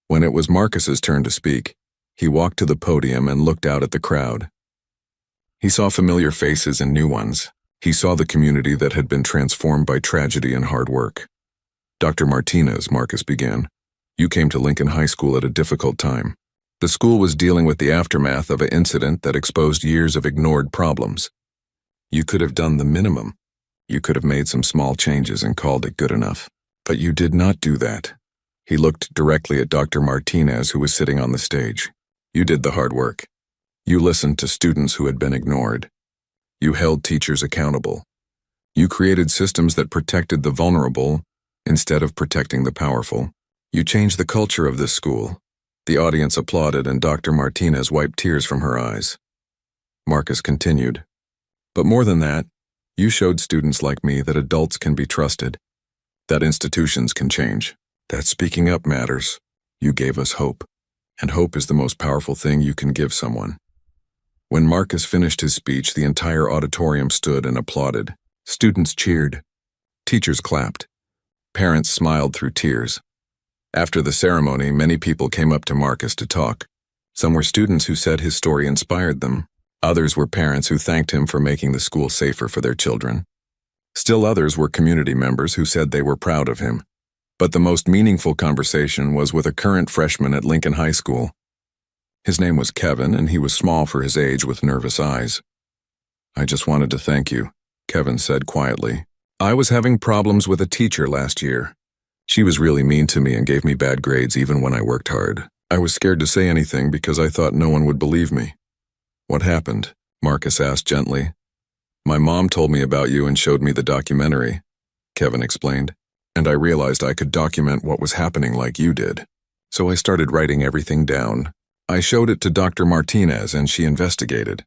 When it was Marcus's turn to speak, he walked to the podium and looked out at the crowd. He saw familiar faces and new ones. He saw the community that had been transformed by tragedy and hard work. "Dr. Martinez," Marcus began, "you came to Lincoln High School at a difficult time. The school was dealing with the aftermath of an incident that exposed years of ignored problems. You could have done the minimum. You could have made some small changes and called it good enough. But you did not do that." He looked directly at Dr. Martinez, who was sitting on the stage. "You did the hard work. You listened to students who had been ignored. You held teachers accountable. You created systems that protected the vulnerable instead of protecting the powerful. You changed the culture of this school." The audience applauded, and Dr. Martinez wiped tears from her eyes. Marcus continued. But more than that, you showed students like me that adults can be trusted, that institutions can change, that speaking up matters. You gave us hope, and hope is the most powerful thing you can give someone. When Marcus finished his speech, the entire auditorium stood and applauded. Students cheered. Teachers clapped. Parents smiled through tears. After the ceremony, many people came up to Marcus to talk. Some were students who said his story inspired them. Others were parents who thanked him for making the school safer for their children. Still others were community members who said they were proud of him. But the most meaningful conversation was with a current freshman at Lincoln High School. His name was Kevin, and he was small for his age with nervous eyes. I just wanted to thank you, Kevin said quietly. I was having problems with a teacher last year. She was really mean to me and gave me bad grades even when I worked hard. I was scared to say anything because I thought no one would believe me. What happened? Marcus asked gently. My mom told me about you and showed me the documentary, Kevin explained, and I realized I could document what was happening like you did. So I started writing everything down. I showed it to Dr. Martinez and she investigated.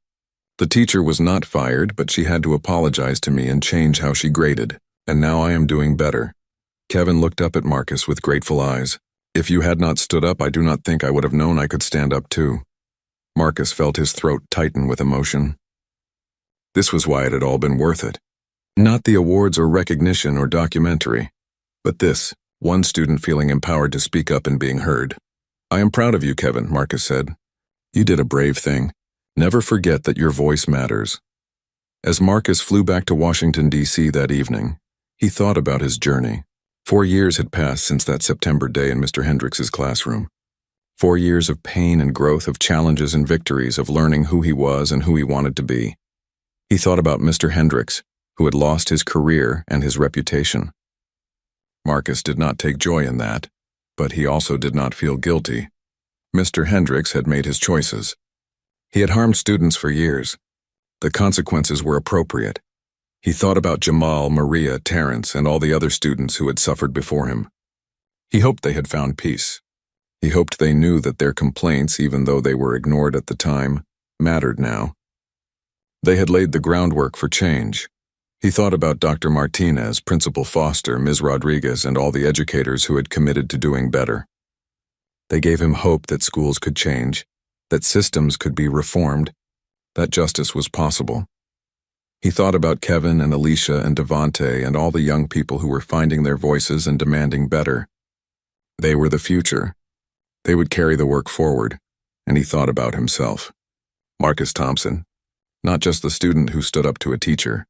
The teacher was not fired, but she had to apologize to me and change how she graded, and now I am doing better. Kevin looked up at Marcus with grateful eyes. If you had not stood up, I do not think I would have known I could stand up too. Marcus felt his throat tighten with emotion. This was why it had all been worth it. Not the awards or recognition or documentary, but this, one student feeling empowered to speak up and being heard. I am proud of you, Kevin, Marcus said. You did a brave thing. Never forget that your voice matters. As Marcus flew back to Washington, D.C. that evening, he thought about his journey. 4 years had passed since that September day in Mr. Hendrix's classroom. 4 years of pain and growth, of challenges and victories, of learning who he was and who he wanted to be. He thought about Mr. Hendrix, who had lost his career and his reputation. Marcus did not take joy in that, but he also did not feel guilty. Mr. Hendrix had made his choices. He had harmed students for years. The consequences were appropriate. He thought about Jamal, Maria, Terrence, and all the other students who had suffered before him. He hoped they had found peace. He hoped they knew that their complaints, even though they were ignored at the time, mattered now. They had laid the groundwork for change. He thought about Dr. Martinez, Principal Foster, Ms. Rodriguez, and all the educators who had committed to doing better. They gave him hope that schools could change, that systems could be reformed, that justice was possible. He thought about Kevin and Alicia and Devante and all the young people who were finding their voices and demanding better. They were the future. They would carry the work forward, and he thought about himself. Marcus Thompson, not just the student who stood up to a teacher,